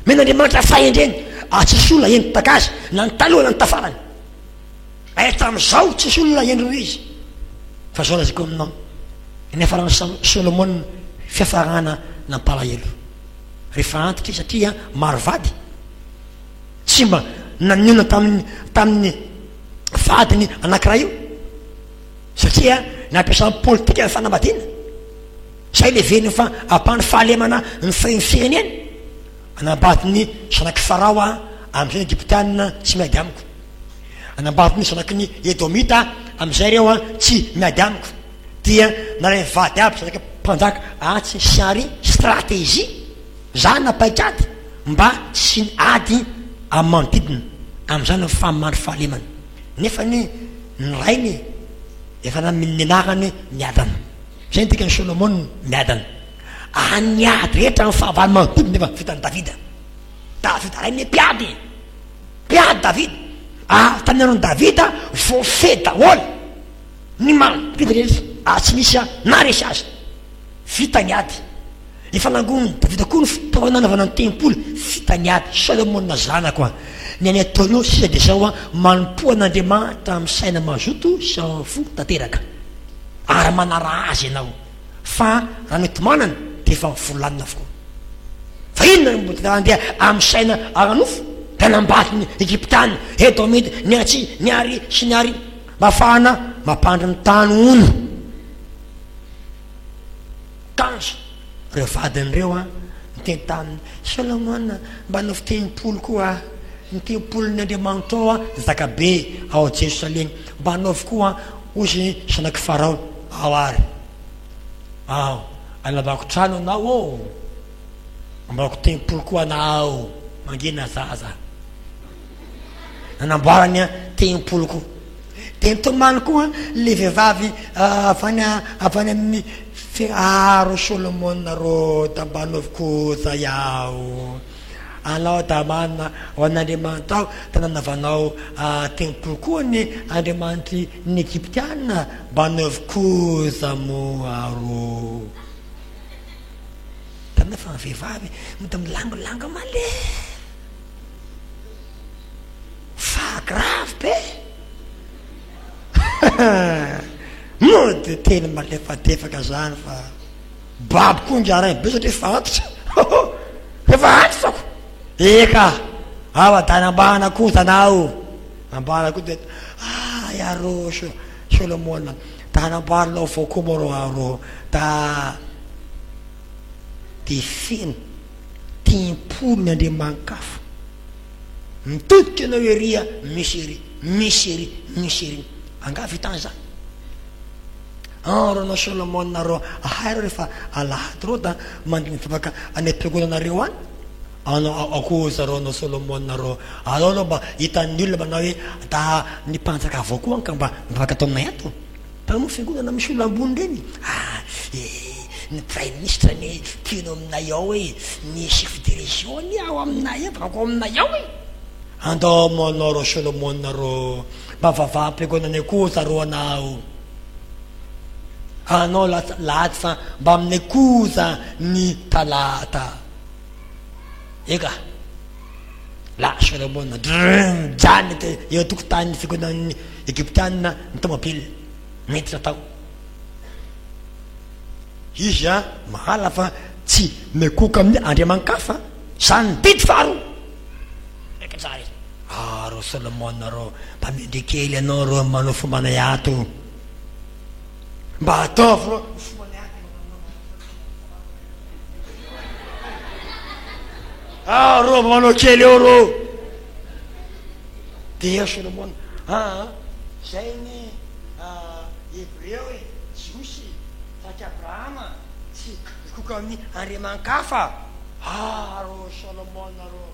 men'Andriamanitra fahendreny tsisy olona eny takazy na ny taloha na ny tafarany tam'izao tsisy olona endriny izy fa zao laziko aminao nefa rano Solomona fiafarana nampalahelo rehefa antitra satria maro vady tsy mba naniona tamin'ny vadiny anankiray io satria nampiasany politika ny fanambadiana zay le velony fa ampany fahalemana ny firenena anambatiny sanaky Farao am'izay Egyptianina tsy miady amiko anambatiny sanaky ny Edomita am'izay reo tsy miady amiko dia narainy vady aby sanaky mpanjaka tsy siary stratégie za napaikady mba tsy ady amin'ny manodidina am'izany famandry fahalemana nefa ny rainy efa naminy anarany miadana zay ntika ny Solomona miadana aniady rehetra ny fahavalo manodidina nefa vitany Davida rainy piady Davida tanyanao Davida voafeh daholo ny manodidina rehetra tsy misy na resy azy vitany ady efa nangony Davida koa ny fitaovana anaovana ny tempoly vitany ady Solomona zanako ny any ataonao sisa de zao manompoan'Andriamanitra amin'ny saina mazoto sy fo tanteraka ary manara azy ianao fa raha mety manana de efa volanina avokoa fa inona andeha amin'ny saina aranofo da nambatiny Egyptianina Edomita ny atsy ny ary sy ny ary mafana mampandry ny tany ono kanzo reo vadin'ireo nyteny taminy Solomona mba nofo tempolo koa ny tempolon'ny Andriamanitra ao zakabe ao Jerosalemy mba naovy koa ozy sanaky Farao ao ary alavako trano anao ambako tempolo koa anao mangena zaza nanamboarany tempolo koa tentomany koa le vehivavy avany amin'ny ro Solomona ro tamba naovy koza yao anao da manana ho an'Andriamanitra ao da nanavanao tempolo koa ny Andriamanitry ny Egyptianina mba naovy koza ro fa ny vehivavy mita milangolanga male fa grave be mody teny malefadefaka zany fa baby koa ndrarainy be satria efa antitra efa antrako eka awa da nambana kosa anao nambana koa de yaro Solomona da nambarinao avao koa maro aro da de feno tempolo ny Andriamanikafo mitodika anao eria misery anga vitany zany ronao Solomona ro ahay ro rehefa alahady ro da mandifaka any am-piangonanareo any anao akoza ro anao Solomona ro anao mba hitan'ny olona manao hoe da nipanjaka avao koa ka mba mivaka ataonay ato tamo fiangonana misy olona ambony reny ny prime ministre ny tianao aminay ao hoe ny chef de région ny ao aminay ako aminay ao andao manao ro Solomona ro mba vavam-piangonana akoza ro anao lahady fa mba amin'ny koza ny talata eka la Solomona jany eo tokotany fiangonan'ny Egyptianina ny tomobile mety atao izy mahala fa tsy mekoka amin'ny Andriamanikafo zany didy faro eka tsara ro Solomona ro mba mendrikely anao ro manao fomba nay ato mba ataovy ro ro manao kely eo ro dia Solomona zay ny Hebreo jiosy afaky Abrahama tsy koka amin'ny andriaman-kafa. Rô Solomona rô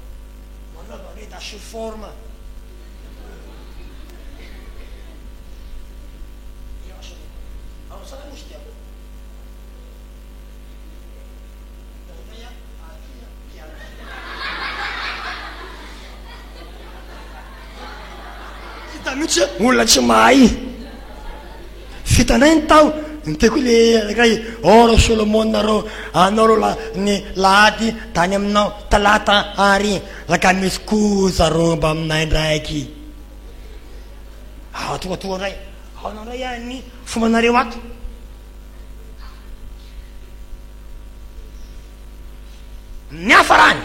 manaova re da sous forme. Hita mihitsy olona tsy mahay fitanay ny tao niteko le anakay rô Solomona rô anao rô ny lahady tany aminao talata ary raka misy koza rô mba aminay ndraiky toatoa ndray aonao ndray any fombanareo ato ny afarany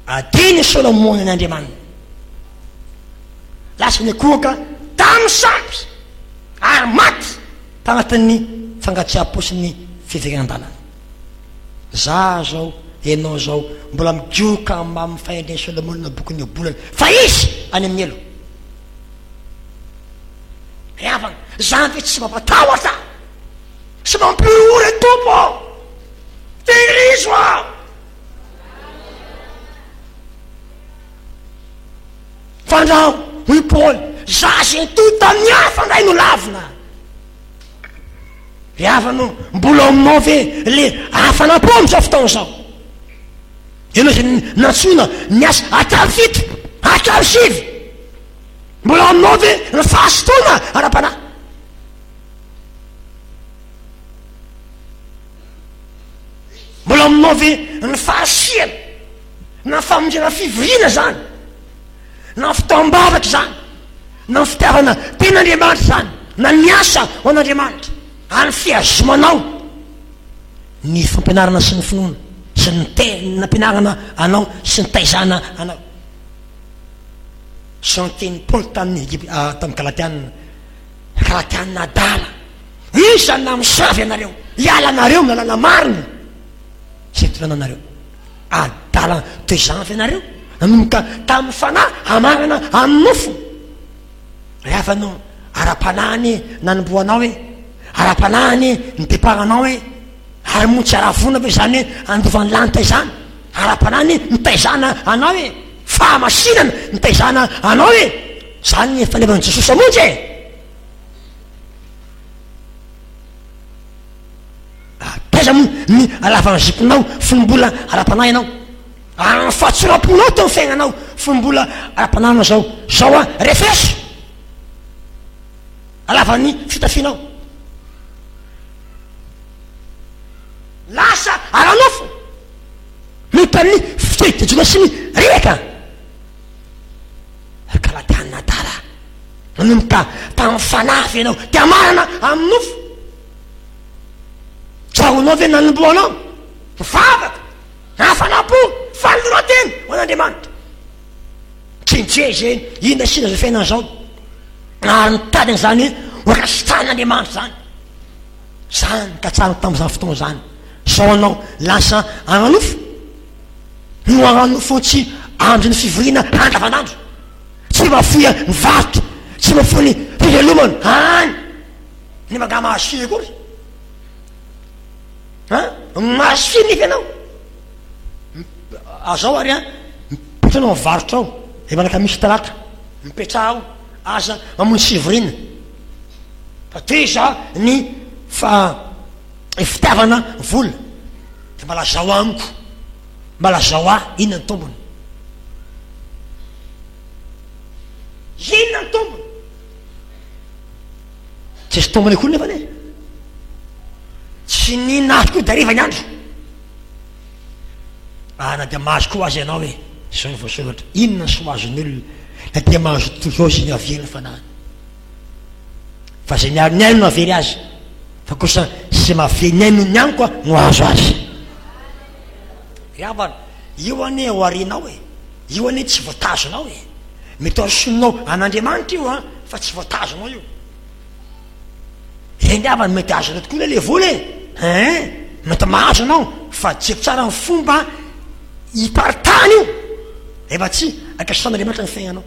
adiny Solomona ny Andriamanina lasa ny koka tamy sampy ary maty tagnatin'ny fangatsiapo sy ny fiveran-dalana. Za zao enao zao mbola migioka mba mifaindreny Solomona boky ny bolany fa izy any amin'ny elo avana zany fe tsy mampatahotra tsy mampiory tompo tehirizo aho fandrao hoy Paoly za zay toy tamin'ny hafa ndray no lavina re avano mbola aminao ve le hafanam-po am'izao fotoana zao ianao zay natsoina ny asa atao fito atao sivy mbola aminao ve ny fahasotoana ara-panahy mbola aminao ve ny fahasiana na famonjena fivoriana zany na fitam-bavaky zany na ny fitiavana ten'Andriamanitra zany na ny asa ho an'Andriamanitra any fiazomanao ny fampianarana sy ny finoana sy ny nampianarana anao sy ny taizana anao sy ny teny Paoly tamin'ny Galatianina adala isany na misavy anareo hiala anareo amin'ny lalana marina sy fitonana anareo adala toezanfy anareo nanomboka tamin'ny fanahy amarana amin'ny nofo rehefanao ara-panahiny nanomboanao e ara-panahiny ny deparanao e ary moa tsy aravona ve zany hoe andovan'ny lanita izany ara-panahiny nitaizana anao e fahamasinana nitaizana anao e zany ny fanevana Jesosy amonjy e taiza moa ny alavana ziponao fombola ara-panahy ianao any fahatsoram-ponao teo ny fiainanao fombola ara-panahynao zao refeso alavany fitafianao lasa aranofo mitan'ny fitejona sy ny reka Galatianina adala nanomboka tamin'ny fanafy ianao tia marana amin'ny nofo zaonao ve nanomboanao mivavaka hafanam-po fanoloran-tena ho an'Andriamanitra tsinje zany inona sina zay fiainana zao ary nitadiny zany hoe orakasitrahan'Andriamanitra zany ka tsara tamin'izany fotoana zany sao anao lasa agnanofo no agnanofo tsy androny fivoriana andavanandro tsy mafoya ny vato tsy mafoy ny fivelomana any ny mangamahasiny kory mahasiny iky anao azao ary mipetranao mivarotra ao manaka misy talata mipetraha ao aza mamonjy fivoriana fa teza ny fitiavana vola de mbala zao amiko mbala zao inona ny tombony inona ny tombony tsisy tombony akory nefa ne tsy ninahty koa dariva ny andro na dia mahazo koa azy ianao hoe zao ny voasoratra inona ny soazony olona na dia mahazo tozao zy ny averiny fanahy fa zay ny aino no avery azy fa kosa sy mahavery ny aino ny any koa no azo azy avana io ane ho arinao e io ane tsy voatazonao e mety asoninao an'Andriamanitra io fa tsy voatazonao io eny avany mety azonao tokoa le vola e mety mahazo anao fa tseko tsara ny fomba hiparitany io efa tsy akasan'Andriamanitra ny fiainanao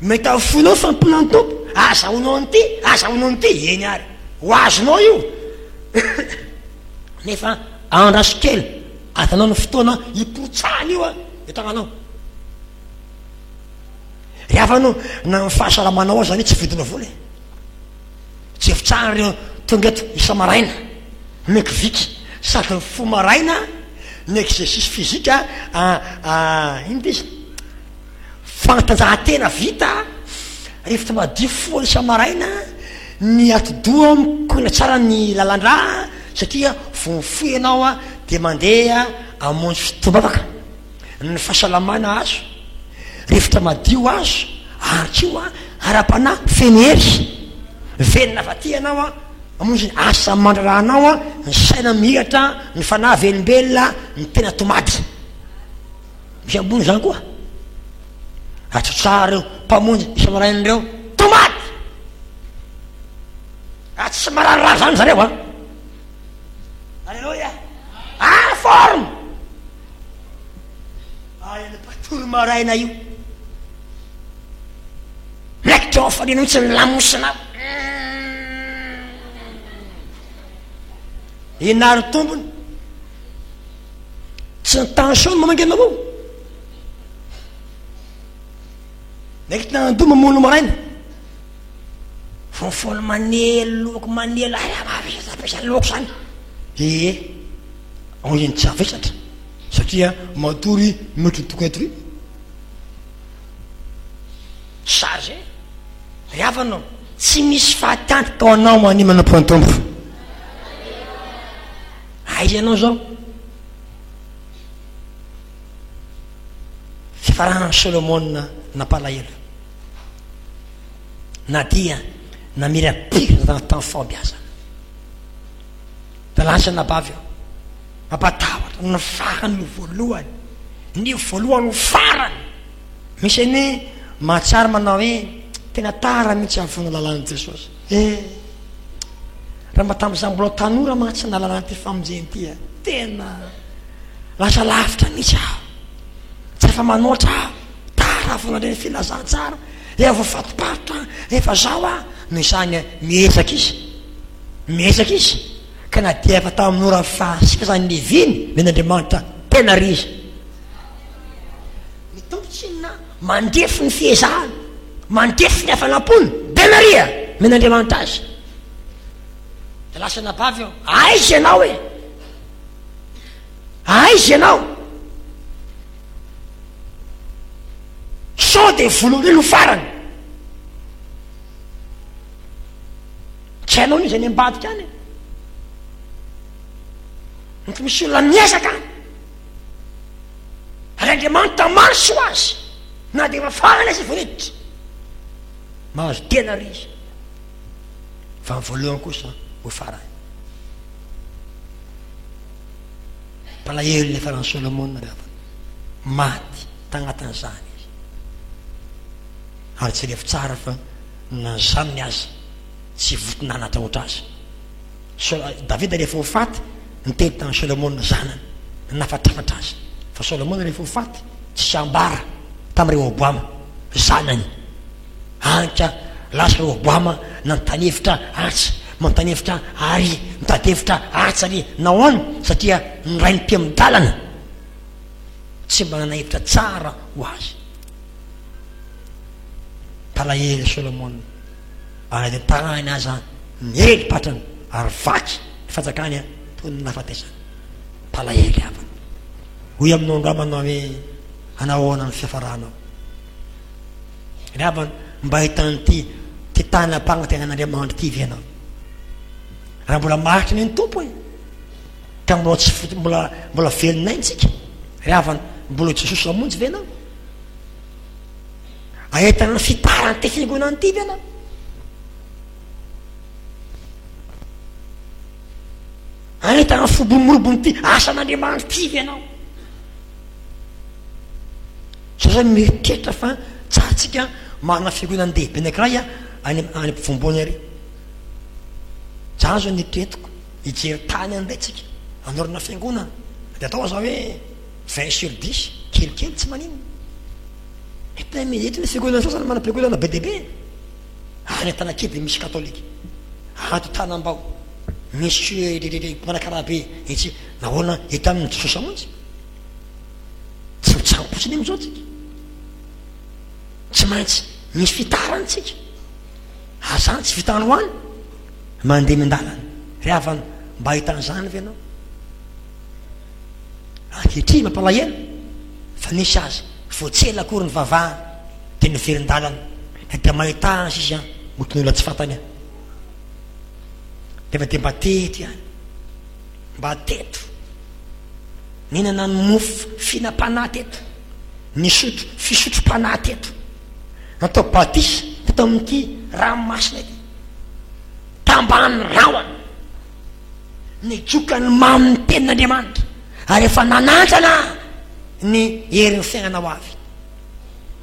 mety afonao fampinany tompo azaonao an'ity azaonao an'ity eny ary ho azonao io nefa andraso kely atanao ny fotoana ipotsahany io a etagnanao rehafanao na fahasalamanao ao zany tsy vidinao vola tsy efitsahany reo tonga eto isa maraina meky viky sady fo maraina ny exercice physique ino de izy fanatanjahantena vita rehefa madio foana isa maraina ny atodoa mikona tsara ny lalandra satria vomifoy ianao a de mandeha amonjy fitombavaka ny fahasalamana azo rehefitra madio azo arakio a ara-pana fenery venina avaty ianao a amonjy asa mandrarahanao a ny saina mihatra ny fanahy velombelona ny tena tomady misy ambony zany koa atsotsara reo mpamonjy isa marain'ireo tomady tsy mararara zany zareo a alleloia forme le patory maraina io miraikitra ao fanena mihitsy ny lamosina inary tombony tsy ny tension mamangena avao ndraiky nanado mamono maraina fonfolo maneloko manelo apesa loko zany ony tsy avesatra satria matory metrotoketry charge riavanao tsy misy fahatantika ao anao manimana pontombo aizy anao zao fifarahana Solomona napalahelo na dia namirapira tany fambiazana da lasa nabavy ao mampatahotra ny farany voalohany ny voalohany farany misy any mahatsara manao hoe tena tara mihitsy avona lalàny Jesosy raha mbatam'izany mbola tanora mahatsy na lalàny ty famonjeny ty tena lasa lavitra mihitsy aho tsy efa manoatra aho tara avona reny filazantsara efa voafatiparitra efa zao a no isany miezaka izy ka na dia efa tamin'ora fahasika zany niviny men'Andriamanitra tena rizy mitombotsina mandefy ny fiezahany mandefy ny afanapony benaria men'Andriamanitra azy de lasa nabavy ao aizy ianao aizy ianao sao de volohelo farany tsy hainao ny zany ambadika any nty misy olona miezaka ary Andriamanitra maso azy na de mafana azy voaniditra mahazo tena rizy fa ny voalohany kosa ho farany palahelo le farany Solomona rehefa maty tagnatin'izany izy ary tsy rehefa tsara fa nazaminy azy tsy votonanatra oatra azy Davida rehefa ho faty nitely tany Solomona zanany nafatrafatra azy fa Solomona rehefa ho faty tsy sambara tamy Rehoboama zanany anka lasa Rehoboama nantanevitra atsy mantanevitra ary mitadevitra atsy ary nahoany satria ny rainy mpiamidalana tsy mba nanahevitra tsara ho azy palahelo Solomona ary de tagnany azy nyely patrany ary vaky fanjakany tony nafatesany palahelo avany hoy aminao ndra manao hoe anahoana ny fiafarahanao ry avany mba hitan'ity ty tany ampagnatenan'Andriamanitra ty vienao raha mbola maharitra ny tompo ka mbola tsy mbola velonaytsika ry avany mbola Jesosy amonjy venao ahitana ny fitarany ty fiangonany ty venao ahitana fobomorobony ty asan'Andriamanitra ty venao sasa mieketra fa tsatsika manana fiangonany dehibe anankiray any ampivombony ary zany zao nitretiko hijery tany andraytsika anorana fiangonana de atao zao hoe 20/10 kelikely tsy manino etna mety ny fiangonana sasany mana-piangonana be dehibe any Antanakely de misy katolika ato tanambao misy manakarabe itsy nahoana hita amin'ny Jesosy amonjy tsy mitsampotsiny am'izao tsika tsy maintsy misy fitarany tsika azany tsy vitany hoany mandeha mindalana ry havana mba hitan'izany ve anao anketry mampalahelo fa nisy azy voatsela akory ny vavahany de niverin-dalana de mahita azy izy moton'olona tsy fantany defa de mba tety any mba teto ninana ny mofo finam-panahy teto ny sotro fisotro-panahy teto natao batisa teto amin'ity ranomasina ity tambany raoany ny jokany maminy tenin'Andriamanitra ary efa nanandrana ny herin'ny fiainana ho avy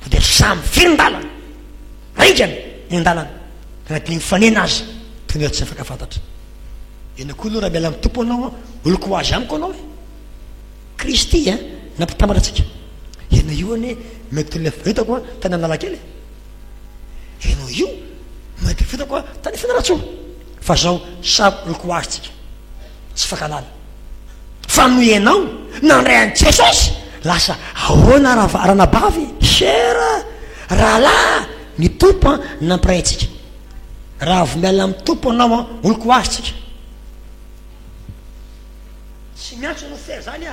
de samy virin-dalana raindrany ny-dalana agnatin'ny fanena azy tony tsy afaka fantatra eny koa aloha raha miala amin'ny tompo anao oloko ho azy amiko anao e Kristy nampitambatra atsika eno io ane mety hitako tany Analakely eno io mety hitako tany Fianaratsoa fa zao samy oloko ho azy tsika tsy fakalala fa no ianao nandray an'i Jesosy lasa ahoana ranabavy sera rahalahy ny tompo nampiray atsika raha vo miala amin'ny tompo anao oloko ho azy tsika tsy miantso anao ser zany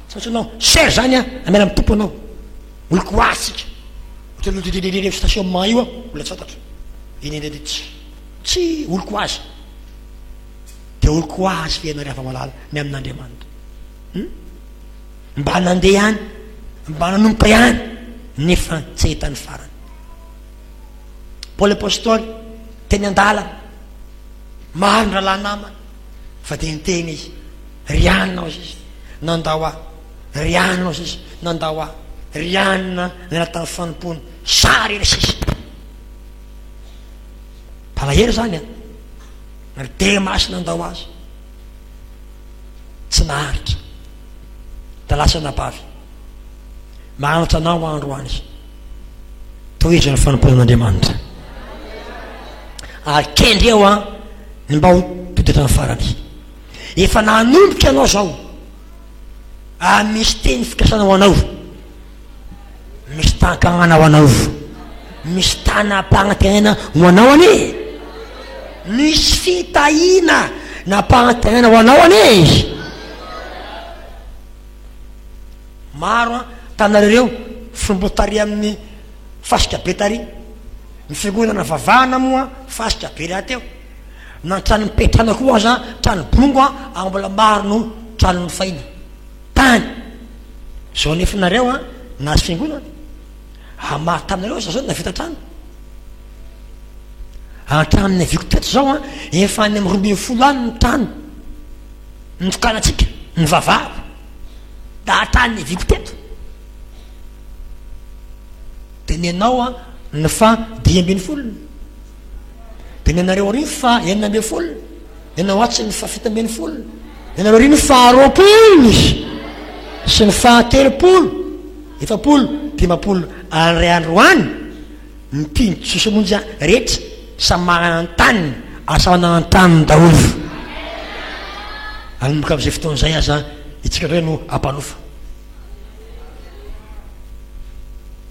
tsy miantso anao ser zany miala amin'ny tompo anao oloko ho azy tsika station ma io olona tsy fantatro iny tsy oloko ho azy de oloko ho azy fiaina rehefa malala ny amin'Andriamanitra mba nandeha any mba nanompoka ihany nefa tsy hitany farany Paoly apôstôly teny an-dalana maro ny rahalahy namana fa de niteny izy rianina izy nandao ahy rianina izy nandao ahy rianina nanatan'ny fanompony sary ry sisy palahery zany ary de masy nandao azy tsy naharitra da lasa nabavy mahanatra anao androany izy tohizo ny fanomponan'Andriamanitra ary kendreo ny mba ho toditra ny farany efa nanomboka anao zao misy teny fikasana ho anao misy tankagnana ho anao misy tanam-pagnatenana ho anao ane misy fitahina na-pagnatenana ho anao ane izy maro tanareo fombotary amin'ny fasika be tary ny fiangonana vavahana moa fasika be rahateo na trano mipetrana koa aza trano bongo mbola maro no trano ny fahina tany zao nefanareo nazy fiangonana maro taminareo za zao navita trano atrano ny viko teto zao efa any amin'ny 12 any ny trano nitokanatsika ny vavaha da atrano ny viko teto de ny anao ny fa 10 de ny anareo ariny fa 9 ianao atsy ny fa 7 ianareo ariny fa 20 sy ny fa 30 efapolo anray andro any mipiny Jesosy amonjy rehetra samy magnana ny taniny asa manana ny taniny daholo anomboka am'izay fotoan'izay aza itsika ndray no ampanofa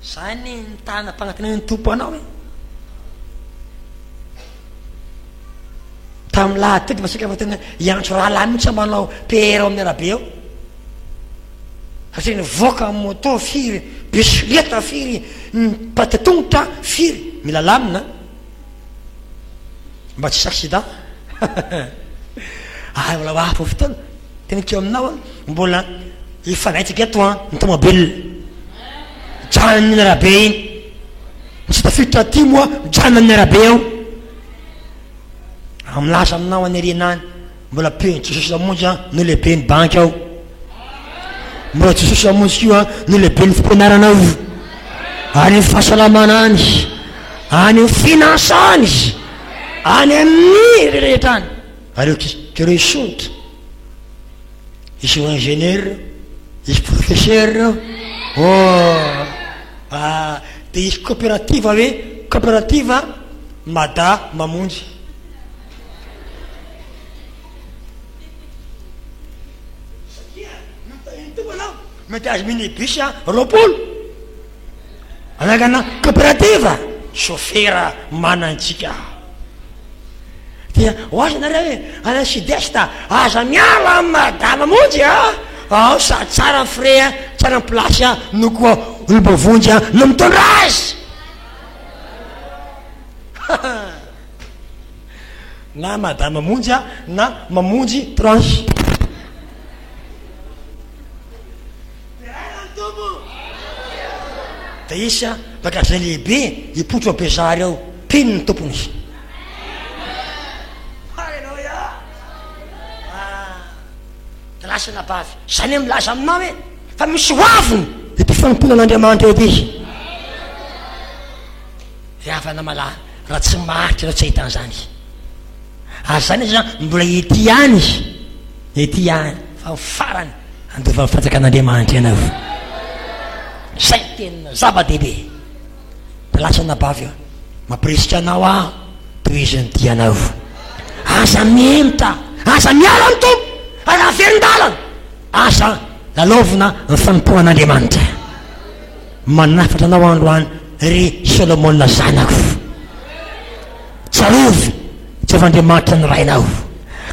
zany ny tanam-pagnatenana ny tompo anao tamin'ny lahady tety fa sika fa tena iantso rahalahy mihitsy manao pera amin'ny arabe eo satria nivoaka moto firy bisikileta firy patetongotra firy mila lamina mba tsisy accident mbola hoafo fotoana tena keo aminao mbola ifanaitsika eto ny tomobile janona amin'ny arabe iny tsy tafiditra aty moa janona amin'ny arabe eo amilasa aminao any arenany mbola peny Jesosy amonjy no lehibe ny banky ao mbola Jesosy amonjy kio no lehibe ny fimpianaranao any amin'ny fahasalamana any any amin'ny finansany any amin'ny rehetra any areo kereo isonitra isy ingénieur isy professeur de isy coopérative hoe coopérative mada mamonjy mety azy minibus roapolo anakana coopérative chauffeur manantsika dia oazy nareo hoe ana sud-est aza miala madama monjy ao sa tsara frais tsara place no koa olobavonjy no mitondra azy na madama monjy na mamonjy tranche da isy baka zay lehibe ipotro ampiazary ao pino ny tompony da lasa nabavy zany milaza aminao hoe fa misy hoaviny de ty fanompoana an'Andriamanitra ety izy riavana malà raha tsy maharitra raha tsy ahitan'izany ary zany izy zany mbola ety any izy ety any fa farany andova mifatsaka an'Andriamanitra ianao zay tena zava-dehibe da lasa nabavy mampiresika anao toy izy ny dianao aza miemta aza miala ny tompo aza verin-dalana aza lalovina ny fanompoan'Andriamanitra manafatra anao androany ry Solomona zanako tsarovy Jehovah-Andriamanitra ny rainao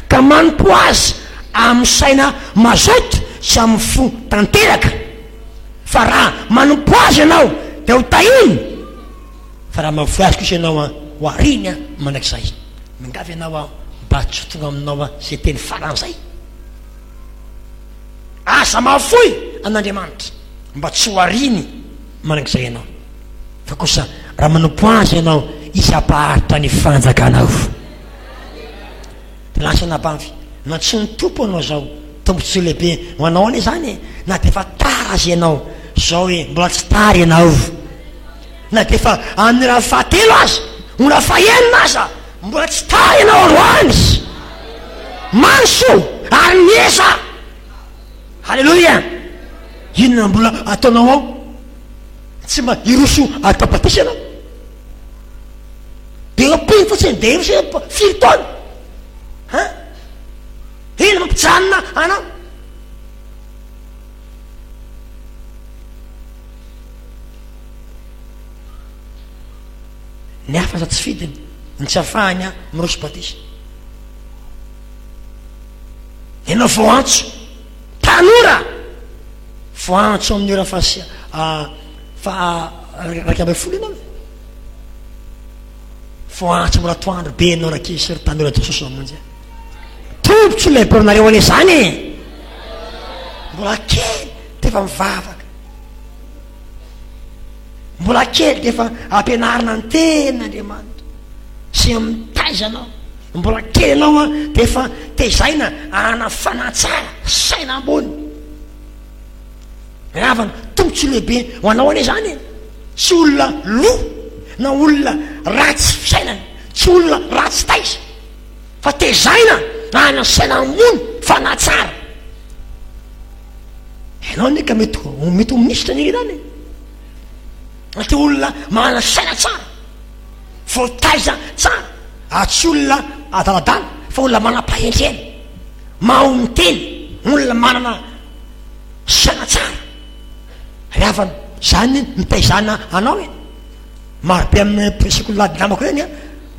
ka manompo azy amin'ny saina mazoto sy amin'ny fo tanteraka fa raha manompo azy ianao de ho tahiny fa raha mahafoy azy kosa ianao ho ariny manak'izay mingavy ianao mba tsy tonga aminao zay teny faran'izay asa mahafoy an'Andriamanitra mba tsy ho ariny manak'izay ianao fa kosa raha manompo azy ianao izy ampaharitra ny fanjakanao de lasa nabavy na tsy ny tompo anao zao tombotsy lehibe ho anao ane zany na de fa tara azy ianao zao hoe mbola tsy tary ianao na de fa amin'ny raha fahatelo aza ona fahenina aza mbola tsy tary ianao androany manso ary miesa halleloia inona mbola ataonao ao tsy mba iroso atapatisy ianao de apiny fotsiny de iroso firy taona ina mampijanona anao ny hafa za tsy fidiny ny tsy afahany miroso batisa ianao voantso tanora voantso amin'ny ora raiky amby folo ianao voantso mbola toandro be anao raky sy ry tanora Jesosy amonjy tombotsy lehibe aminareo ane zany mbola kely defa mivavaka mbola kely defa ampianarina ny ten'Andriamanitra sy mitaizanao mbola kely anao defa tezaina ana fanatsara saina ambony ravana tombotsy lehibe ho anao ane zany tsy olona lo na olona ratsy fisainany tsy olona ratsy taiza fa tezaina ana saina ambony fanatsara ianao neka mety ho ministra niny zany ty olona manana saina tsara voataiza tsara tsy olona adaladala fa olona manam-pahendrena mahomiteny olona manana saina tsara riavana zany mitaizana anao e marobe amin'ny sekololady namako eny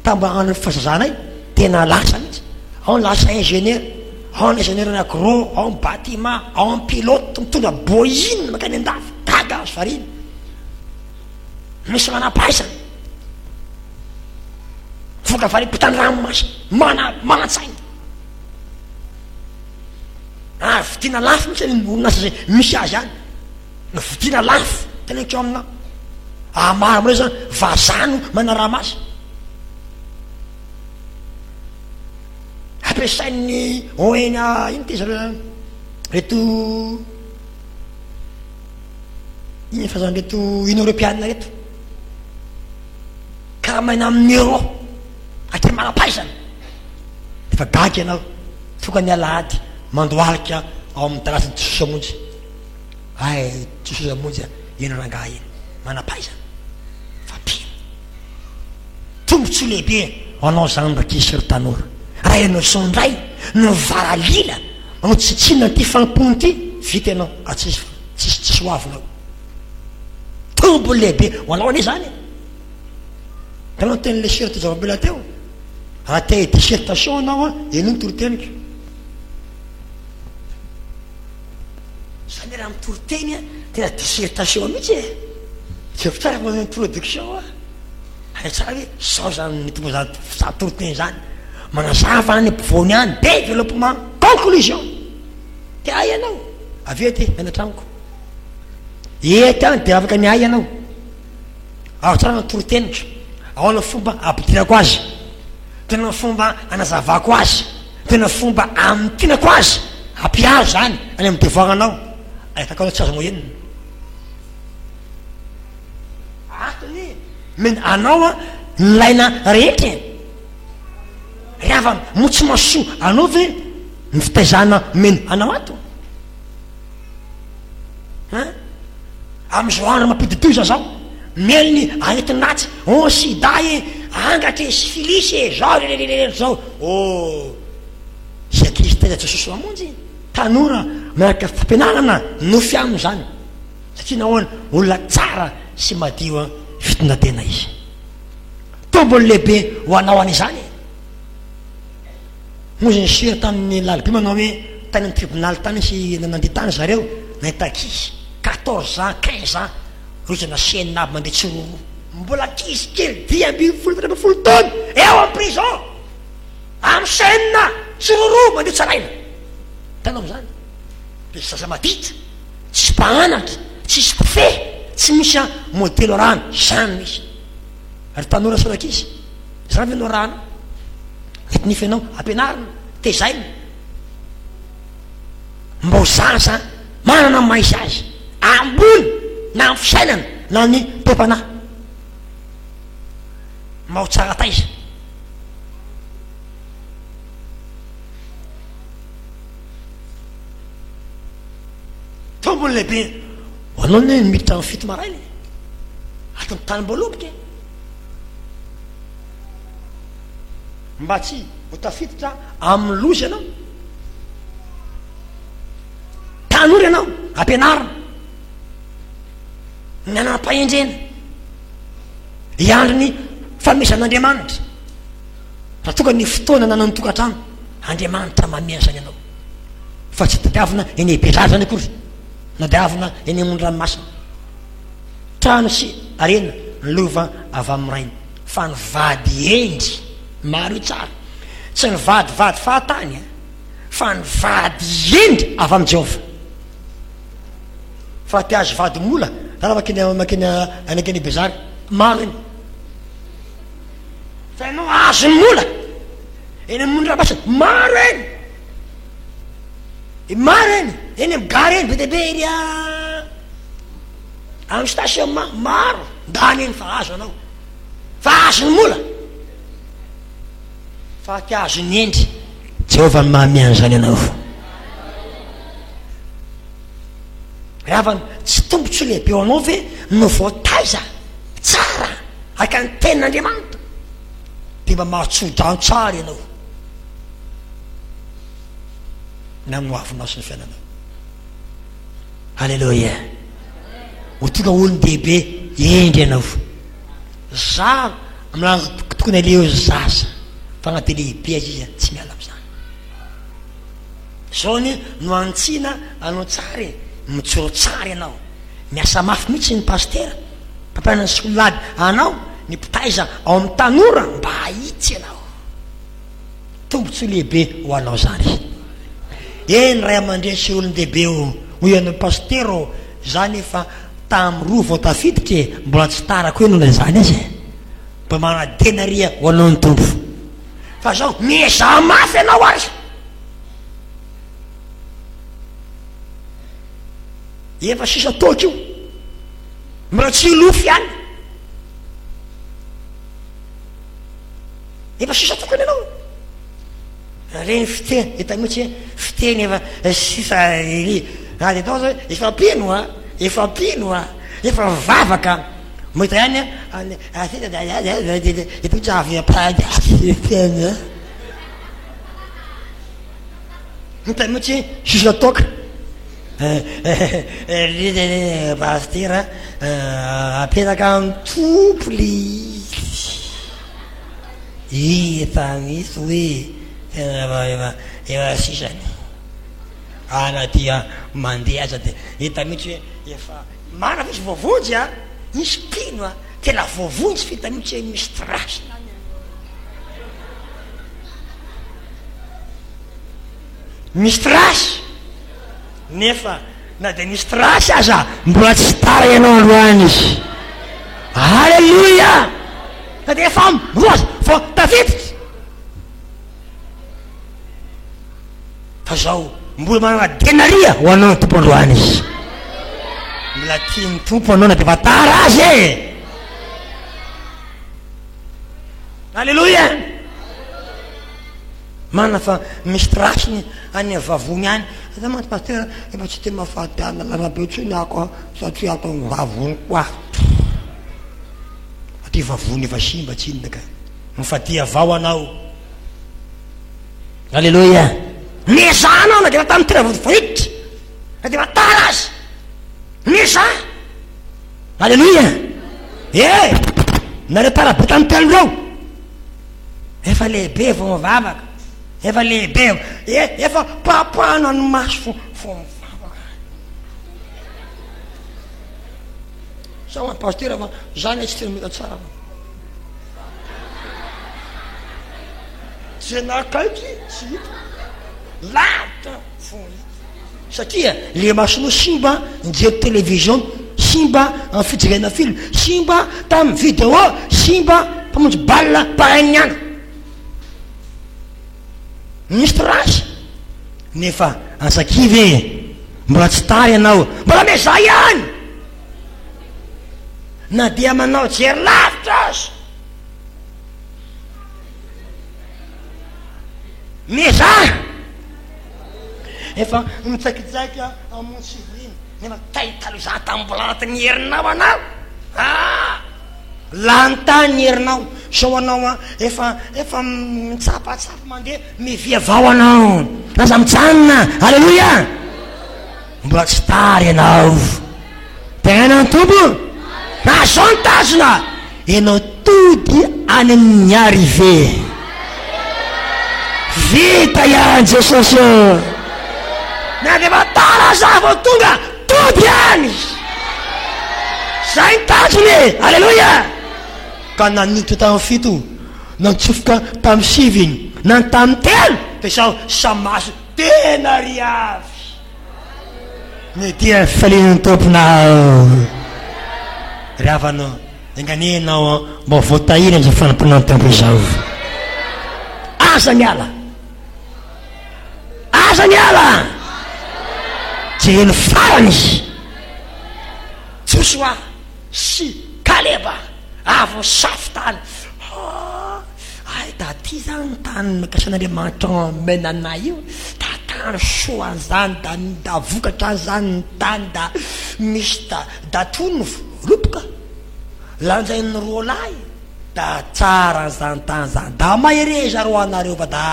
tamba any fahazazanay tena lasa mihitsy ao ny lasa ingénieur ao ny ingénieur anagro ao ny bâtiment ao ny pilote mitondra boine makany andafy gaga azo fariny misy manam-paisana voka fariny mpitany ranomasy manatsaina vidiana lafo mihitsy ny orinasa zay misy azy any na vidiana lafo tena keo aminao maro amreo zany vazano manaramasy ampiasain'ny oena ino ty zareo zany reto iny fa zany reto ino européanina reto karaha maina amin'ny euro ake manapaisana efa gagy ianao tokany alahady mandoalika ao amin'ny talasiny Jesosy amonjy Jesosy amonjy ino rangah iny manapaisana fa pino tombotsy lehibe anao zany rakisy ry tanora raha ianao sondray no varalila anao tsitsina ty fampony ty vita ianao atsisy tsisy hoavinao tombo lehibe ho anao ane zany ka anao teny le sirte zavabola teo raha te dissertation anao a eno ny toroteniko zany raha mitoroteny a tena dissertation mihitsy e tsy fitsara manao production a tsara hoe sao zany tonga za toroteny zany manazava any ampovoany any développement conclusion te ay ianao aveo ty anatramiko ety any de afaka miay ianao ao tsara natorotenitra ao na fomba ampidirako azy tena fomba anazavako azy tena fomba amitinako azy ampiazo zany any amy devoiranao ahitaka anao tsy azo moyenina atony men anao a nylaina rehetra rehefa motsy masoa anao ve ny fitaizana meno anao ato am'izao andro mampiditoza zao melony aetinatsy o sida e angatra e syfilisy e zao zao zay krisy taiza jesosy amonjy tanora miaraka fampianarana nofy aminy zany satria nahoana olona tsara sy madioa fitonatena izy tombony lehibe ho anao an'izany moa zany sira tamin'ny lalibe manao hoe tany amy tribunal tany sy nandeha tany zareo nahitakizy 14 ans 15 ans rosana senina aby mandeha tsiroro mbola kizy kely 10 taona eo am prison amy senina tsiroro mandeha tsaraina tanao am'zany de sasa madita tsisy mpahanatra tsisy mpife tsy misy a modelo rano zany misy ary tanora sorakizy zany venao rano mety nify anao ampianarina tezaina mba ho zaza manana maisy azy ambony na amy fisainana na ny pepanahy mba ho tsara taiza tombony lehibe anao ne miditra amy fito marainy atony tany mbolobika mba tsy ho tafitotra amy lozy anao tanora ianao ampianarina mianam-pahendrena iandro ny famesan'andriamanitra raha tonga ny fotoana nanao ny tokantrano andriamanitra mamiasany ianao fa tsy tadiavina eny belary zany akory na diavina eny amony ranomasina trano sy arena nylova avy amy rainy fa ny vady endry maro io tsara tsy ny vadivady fahatany fa ny vady endry avy amy Jehova fa ty azy vady mola raha makeny anakeny bezary maro eny fa ianao azo ny mola eny amony ranomasina maro eny eny amy gary eny be deabe ery amy stationnement maro ndany eny fa azo anao fa azo ny mola fa ty azo ny endry Jehova mahamiany zany anao rehafa tsy tombotsy lehibe eo anao ve no voataiza tsara aka ny tenin'andriamanitra de mba mahatsodano tsara ianao na amin'ny hoavinao sy ny fiainanao alleloia ho tonga olony dehibe endry ianao za amilana tokony ale eo zaza fa agnaty lehibe azy izy tsy miala am'zany zao ny no antsina anao tsara mitsoro tsara ianao miasa mafy mihitsy ny pastera mpampianany solady anao ny mpitaiza ao amy tanora mba ahitsy ianao tombotsy lehibe ho anao zany eny ray aman-dreny sy olony dehibe o ho ian'ny pastera zany efa tamy roa vao tafiditry mbola tsy tarako eno na zany azy mba manadenaria ho anao ny tombo fa zao mieza mafy anao azy efa sisa toky io mbola tsy lofy any efa sisa tokony anao reny fiteny eta mihitsy fiteny efa sisa ady atao zao efa pino efa vavaka mohita ihany hita mihitsy sisa toka pastera apetraka amin'ny tompo le hita misy hoe efa sisany ana dia mandeha aza de hita mihitsy hoe efa mana misy voavonjy a misy pino a tena voavonjy fita mihitsy hoe misy trasy misy trasy nefa na de misy trasy aza mbola tsy tara ianao androany izy alleluia na de efa miroazy fa tafitiky fa zao mbola manana denaria ho anao tompo androany izy mbola tiany tompo anao na de fa tara azy e alleluia mana fa misy trasiny any vavony any za mantsy pastera efa tsy te mahafatana lanabe tsony ako satria atao vavony koa aty vavony efa simba tsy inona ka mifaty avao anao alleluia mesa anao na de fa tamy tena vohitry na de fa tara azy mesa alleluia nareo tara be tamy teloreo efa lehibe vo mivavaka efa lehibe efa papahana ny maso fo mivavaka sa hoany pastera fa zany tsy tena mita tsara tsy nakaiky tsy hita lata fo satria le masonao simba nijery télévision simba amin'ny fijerena film simba tamy vidéo simba mpamonjy balle parainiana misy trasy nefa ansakivy mbola tsy tary ianao mbola meza ihany na dia manao jery lavitra azy meza efa mitsakitsaky amony siviny nefa taitalo za tamy mbola anatiny herinao anao lantany herinao sao anao efa mitsapatsapa mandeha mivy avao anao naza mitsanina alleluia mbola tsy tary ianao tegna tompo na zao nitazona ianao tody any amin'ny arrivé vita ihany jesosy na de fa tara za vao tonga tody any zay nitazony alleluia ka nanito tamy fito nantsofoka tamy siviny nan tamy telo de sao samaso tena riavy metia falinany tomponao riavanao enganenao mba voatahiny amizay fanamponany tompo izao aza miala aza miala jeny farany izy Joshua sy Kaleba avo safitany ay da ty zany tany makasan'Andriamanitra menanay io da tany soany zany da vokatra zany tany da misy da tono ropoka lanjain'ny roa lahy da tsara zany tany zany da mahereza ro anareo fa da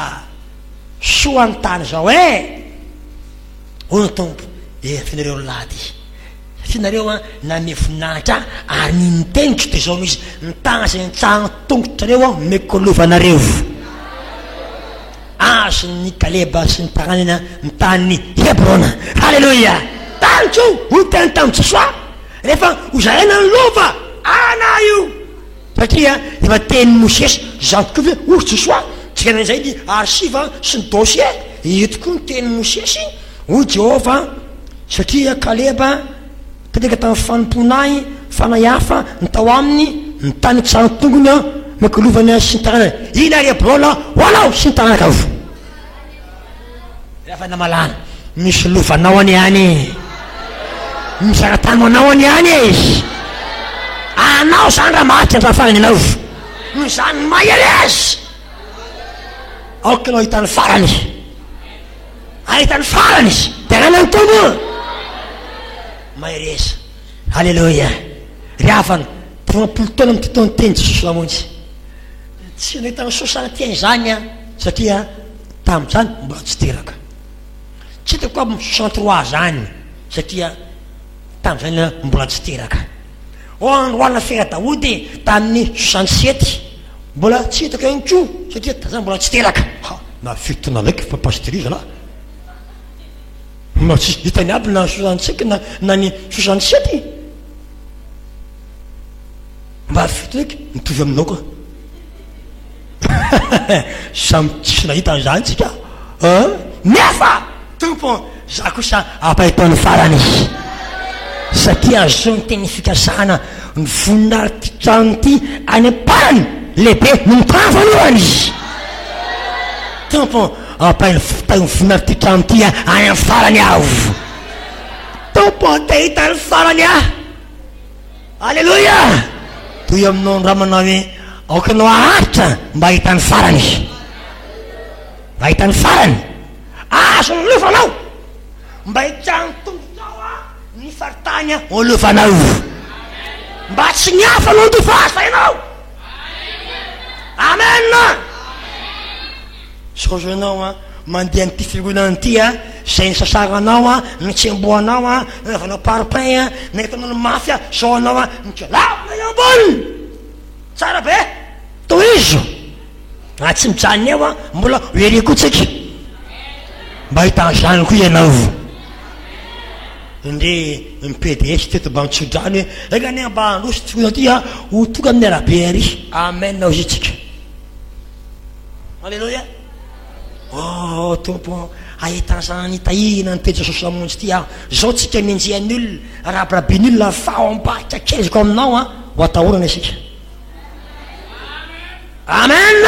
soany tany zao hono tompo finareo lady finareo na mifinahitra ary nitenitro de zao misy nitagna zay nitsagna tongotrareo mekolovanareo sy ny Kaleba sy ny tagnanina ny tany Hebrona halleluia tanytso ho teny tamy Joshua rehefa hozaina ny lova ana io satria efa teny Mosesy zanokove Joshua tsikana zay ty arsiva sy ny dossier ito koa ny teny Mosesy ho Jehova satria Kaleba tadika tamy fanomponay fanayafa ny tao aminy ny tany tsano tongony mekolovany sy ny tagnana ina Hebrona hoanao sy ny tagnana kavo rehefa namalana misy lovanao any any misara-tany manao any any izy anao zany raha maty andrafanany anao zany maherezy aoky anao hitany farany izy ahitany farany izy tegna ny tombo mahereza halleluia riavana tampolo taona amy titony teny Jesosy montsy tsy nahitana sosana tiany zany satria tam'zany mbola tsy teraka tsy hitako aby 63 zany satria tam'izany mbola tsy teraka hoana fiara-daody tamin'ny 67 mbola tsy hitako ihany ko satria zany mbola tsy teraka na fitona ndraiky fa pastirizy la ma tsy hitany aby na 65 na ny 67 mba fito ndraiky mitovy aminao koa samy tsisy nahita an'izany tsika nefa tompo za kosa ampahitany farany satria zao ny teny fikasana ny voninary ty trano ty any am-parany lehibe no mitany voalohany izy tompo ampahitany voninary ty trano ty any amin'ny farany aho tompo antahitany farany ah alleloia toy aminao ny raha manao hoe aokanao aharitra mba ahitany farany mba ahitany farany azo nylefanao mba hitrano tombonao a ny faritany a olefanao mba tsy niafanao ny tofasa ianao amen saozo anao a mandeha nyty fiangonana ty a zay ny sasaranao a ny tsemboanao a navanao parpain a nahitanao ny mafy a sao anao a nykialana iambony tsara be toizo a tsy mijanony eo a mbola oery kotsika mba hitany zany koa ianao indre mipds teto mba mitsodrany hoe ekany mba androsy fiangonana ty a ho tonga amin'ny arabe ary amen ao izy tsika alleloia tompo ahitana zany tahina ny tejy sosamonjy ty aho zao tsika minjeany olona rahabrabiny olona fao ampahitra keziko aminao a ho atahorana isika amen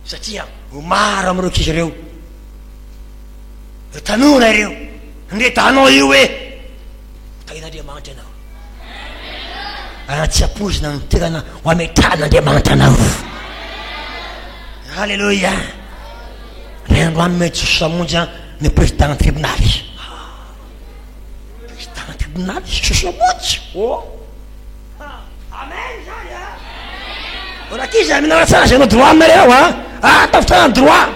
satria maro am'ireo kizy ireo tanora ireo ndre tanao io hoe tahin'andriamanitra anao anatsy apozina ny tegana ho ametrahan'andriamanitra anao alleloia reandroany mety sosamonja ny président tribunaly président tribunaly sosamonjy amen zany orakizy aminana tsara zay anao droit aminareo atavitrana droit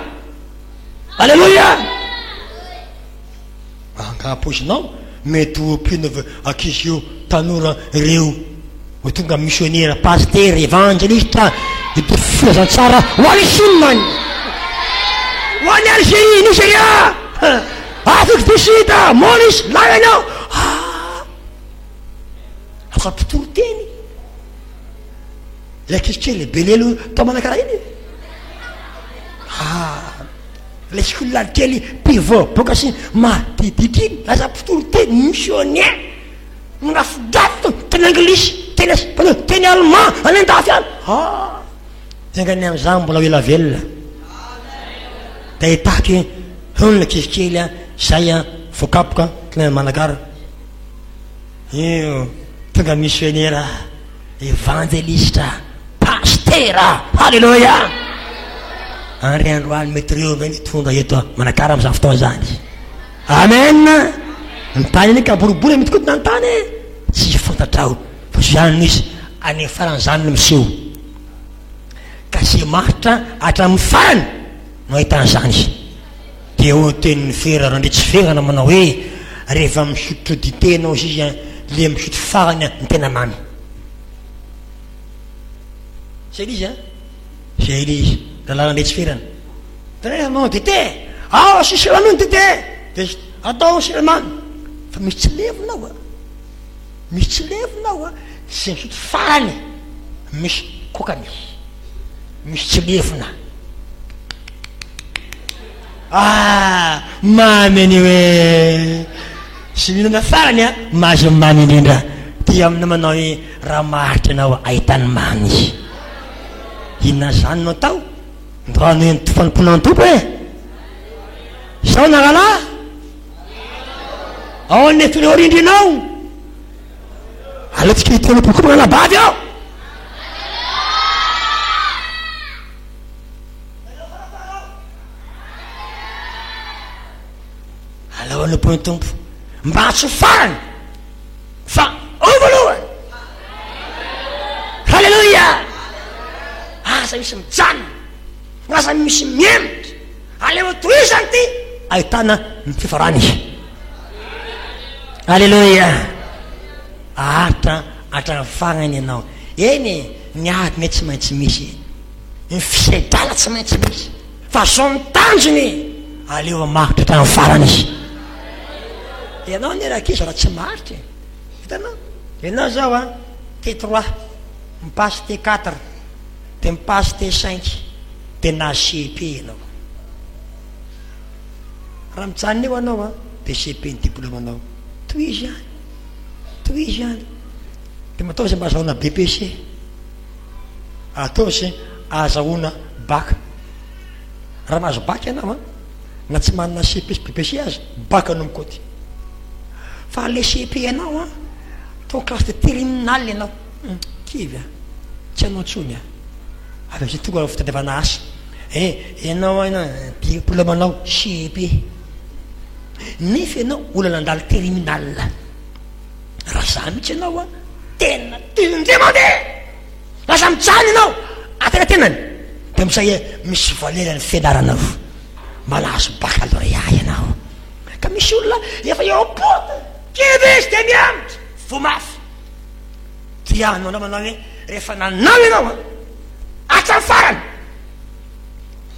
alleloia ankapozinao mety ompino akizy io tanora ireo ho tonga missionnaire pasteur évangéliste ito filazantsara ho any Chine ho any Algérie Nigeria Afrique du Sud Maurice la Réunion afaka mpitoro teny lakizy kely belelo tao manakaraha iny laisy olona kely pivot boka sy matiditra iny laza mpitoro teny missionnaire nafidato teny anglisy teny espagnol teny allemand anendafy any tengany am'izany mbola ho ela velona da hitaky olona kezikely a zay a voakapoka tena manakara io tonga missionnaire évangéliste pasteur alleluia andry androany mety reo ndray nitondra eto manakara am'izany fotoa zany amen ny tany iny ka boribory mety kotina ny tany tsy fantatrao fa zany izy any faran'izany no miseho ka sy maritra hatramin'ny farany no ahitany zany izy de o tenin'ny fera raha ndre tsy ferana manao hoe rehefa misotro dité anao izy le misotro farany ny tena mamy zay lizy zay lizy lalàna ndre tsy ferana tena manao dité sisy ranony dité de atao siramamy fa misy tsy levinao misy tsy levinao zay misotro farany misy kokany misy tsy levina mamy any hoe sy mihinana farany mahazo mamy indrindra ty amina manao hoe raha maharitra anao ahitany mamy izy inona zany no atao ndrano hoe nytofanomponany tompo sao nagala ao ny etonao rindrinao aleotsika hitena pokomana labavy ao alaoana pony tompo mba tsy farany fa ovoalohany halleluia asa misy mijanona asa misy miemitra aleo toizany ty ahitana ny fifarany. Alleluia. Atra fagnany ianao eny ny ady mety tsy maintsy misy, ny fisedrana tsy maintsy misy, fa zao ny tanjony aleo maharitra hatrany farany izy. Ianao ny rakizy raha tsy maharitra hitanao. Ianao zao T3 mipasse T4 de mipasse T5 de na CP ianao. Raha mijanona eo anao de CP ny diplôme anao toizy ihany de matao zay mba azahoana BPC, atao zay azahoana bac. Raha mahazo bac ianao na tsy manana CP sy BPC azy bac anao mikoty. Fa le CP ianao to classe de terminale ianao kivy tsy anao tsony avy zay tonga fitadiavana asa ianao diplôme anao CP nefa ianao olana andalo terminal. Raha za mihitsy ianao tena tindre mandeha lasa mijany ianao atena-tenany de misay misy valera ny fianaranao malazo baccalauréat ianao. Ka misy olona efa eo am-pota kivy de miamitra vo mafy tianao anao manao hoe rehefa nanao ianao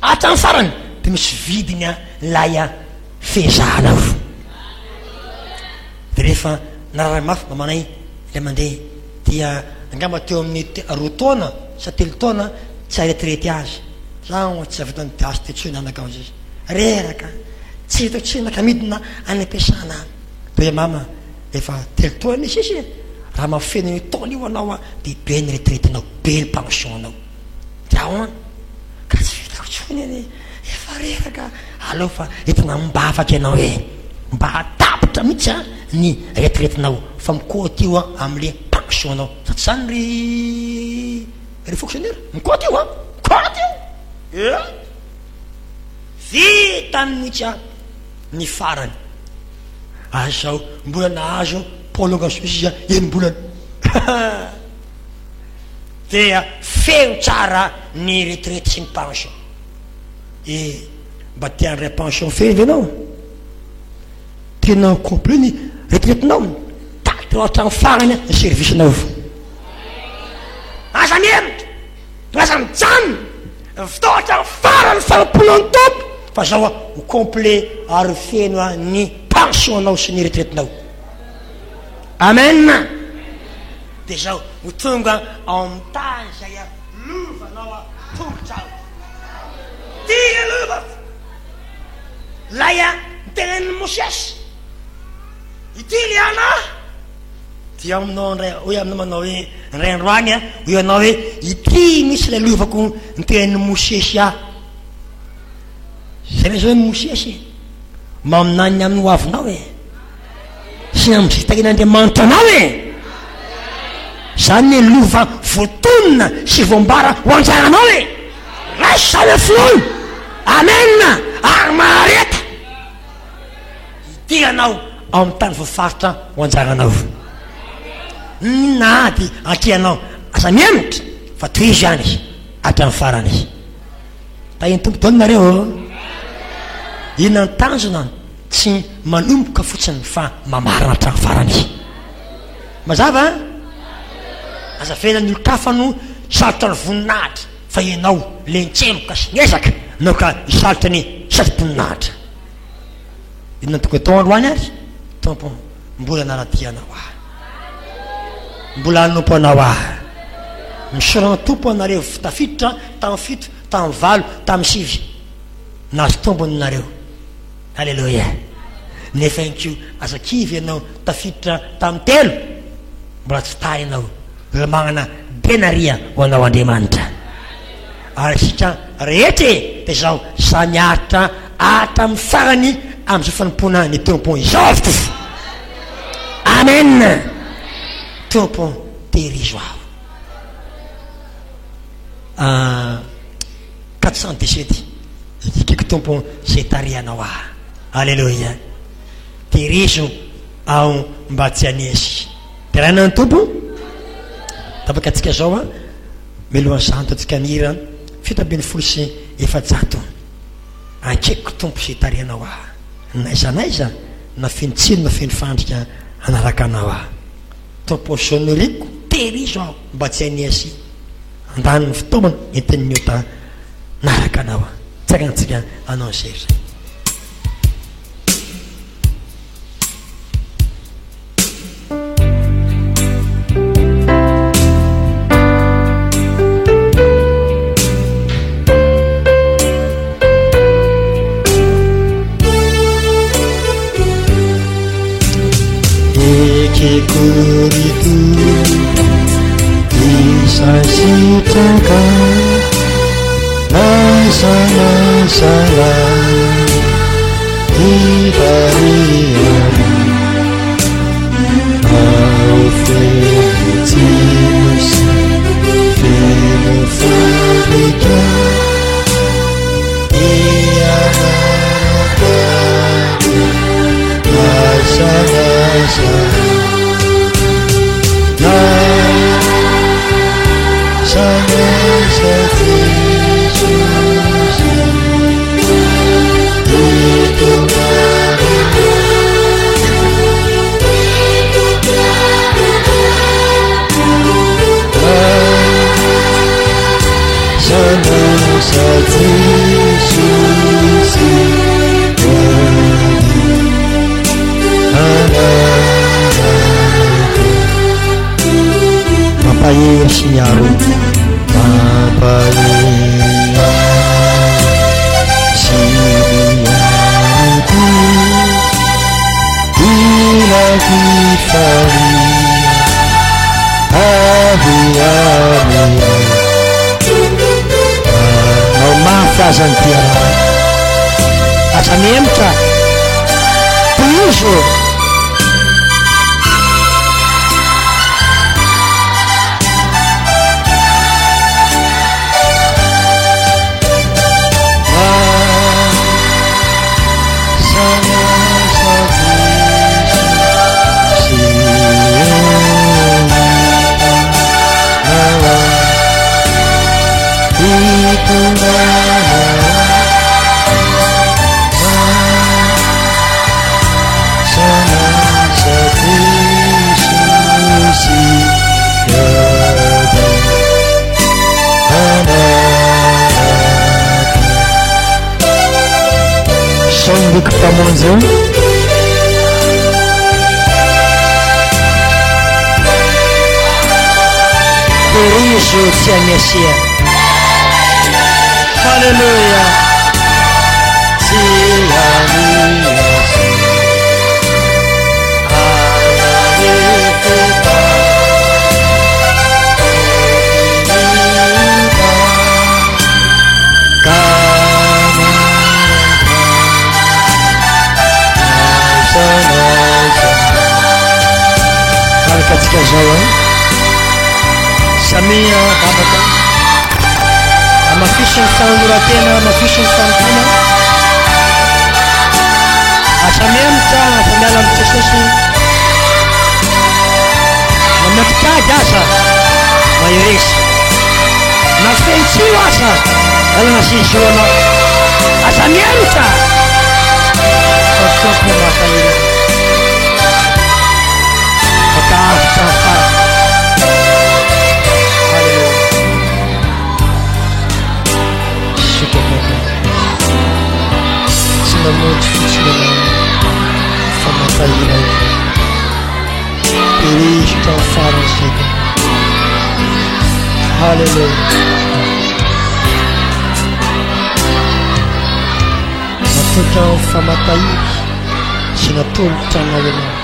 atany farany de misy vidiny lay fezahanao. De rehefa narary mafy mba manay le mandeha dia angamba teo amin'ny 2 taona sa 3 taona tsy aretraity azy zao tsy avitany asy tetsoina anakao izy reraka tsy hitako tsy naka midina any am-piasana any. De mama efa 3 taona isy raha mafeno ny taona io anao de be ny retraite anao, be ny pension anao. De ahoana ka tsy vitako tsony eny efa reraka aleo fa etina mba afaka ianao mba hatapitra mihitsy ny retraitenao fa mikoty io am'le pension anao. Satsy zany ry fonctionnaire mikoty io mikoty io vitany mihitsy ny farany. Azao mbola nahazo prolongation izy enim-bolana dia feo tsara ny retraite sy ny pension. Mba tiandray pension fevy ianao tena complet ny retraitenao taty ohatrany farany ny servicenao. Aza mieritra aza mijanona fitaotra farany farampolony tompo fa zao ho complet ary feno ny pension anao sy ny retraitenao. Amen. De zao ho tonga ao amin'ny tany zay lovanao tongotrao tia lova lay tenen'ny Mosesy itiliana dia aminao ndray hoe aminao manao hoe ndray androany hoe anao hoe ity misy le lovako ny tenen'ny Mosesy zay zao hoe Mosesy maminany amin'ny hoavinao sy am'zitain'Andriamanitra anao zany lova voatonona sy voambara ho anjaranao rasa le folo. Amen. Ary mahareta itianao ao amin'ny tany voafaritra ho anjaranao. Nady ankianao asa miamitra fa toy izy any hatrany farany. Tahiny tompo taony nareo inona ny tanjona tsy manomboka fotsiny fa mamarina hatrany farany. Mazava aza fena ny olokafano sarotra ny voninahitra fa ianao le ntsemoka sy niezaka nao ka isarotra ny sarom-poninahitra. Inona toko atao androany ary tompo mbola naratianao mbola anompo anao misorana tompo anareo tafiditra tamin'ny fito tamin'ny valo tamin'ny sivy nazo tombony nareo. Alleluia. Nefa inkio aza kivy ianao tafiditra tamin'ny telo mbola tsy ta ianao la magnana benaria ho anao Andriamanitra. Ary sika rehetra de zao samy aritra amin'ny farany am'izao fanimpona ny tompo izao avy. Amen. Tompo terizo aho 417 ikiko tompo zay tarianao Alleluia. Terizo ao mba tsy anesy terana ny tompo tapaka atsika zao melohan'ny santo atsika nira fito ambin'ny folo sy efajato ankeko tompo zay tarianao naizanaiza na fenitsino na feny fandrika anaraka anao aho toposonoriko terizo aho mba tsy hainiasy andany ny fitaovana entin'ny ota naraka anao aho tsakanatsika anao zery zay Kuritu bisa sitaka nasa ibarian au felicidus felicidus fabrica ia nasa Papaye siyaru papaye siyatu ila kifari abiyami mau mafazan tiara asamemta tujuh Sambik pamonzo Periso tia Mesia Hallelujah Tia Mesia katika jawa Samia babaka amafisha msangura tena amafisha msanguna asamia mta atandala mtesosi namnatika jasa mayurisi nafensi wasa ala nasisi wana asamia mta kosopo makalira Noite funcionando, fama saída, perigo tão farocido, aleluia. Matutão fama saída, sinatul tão aleluia.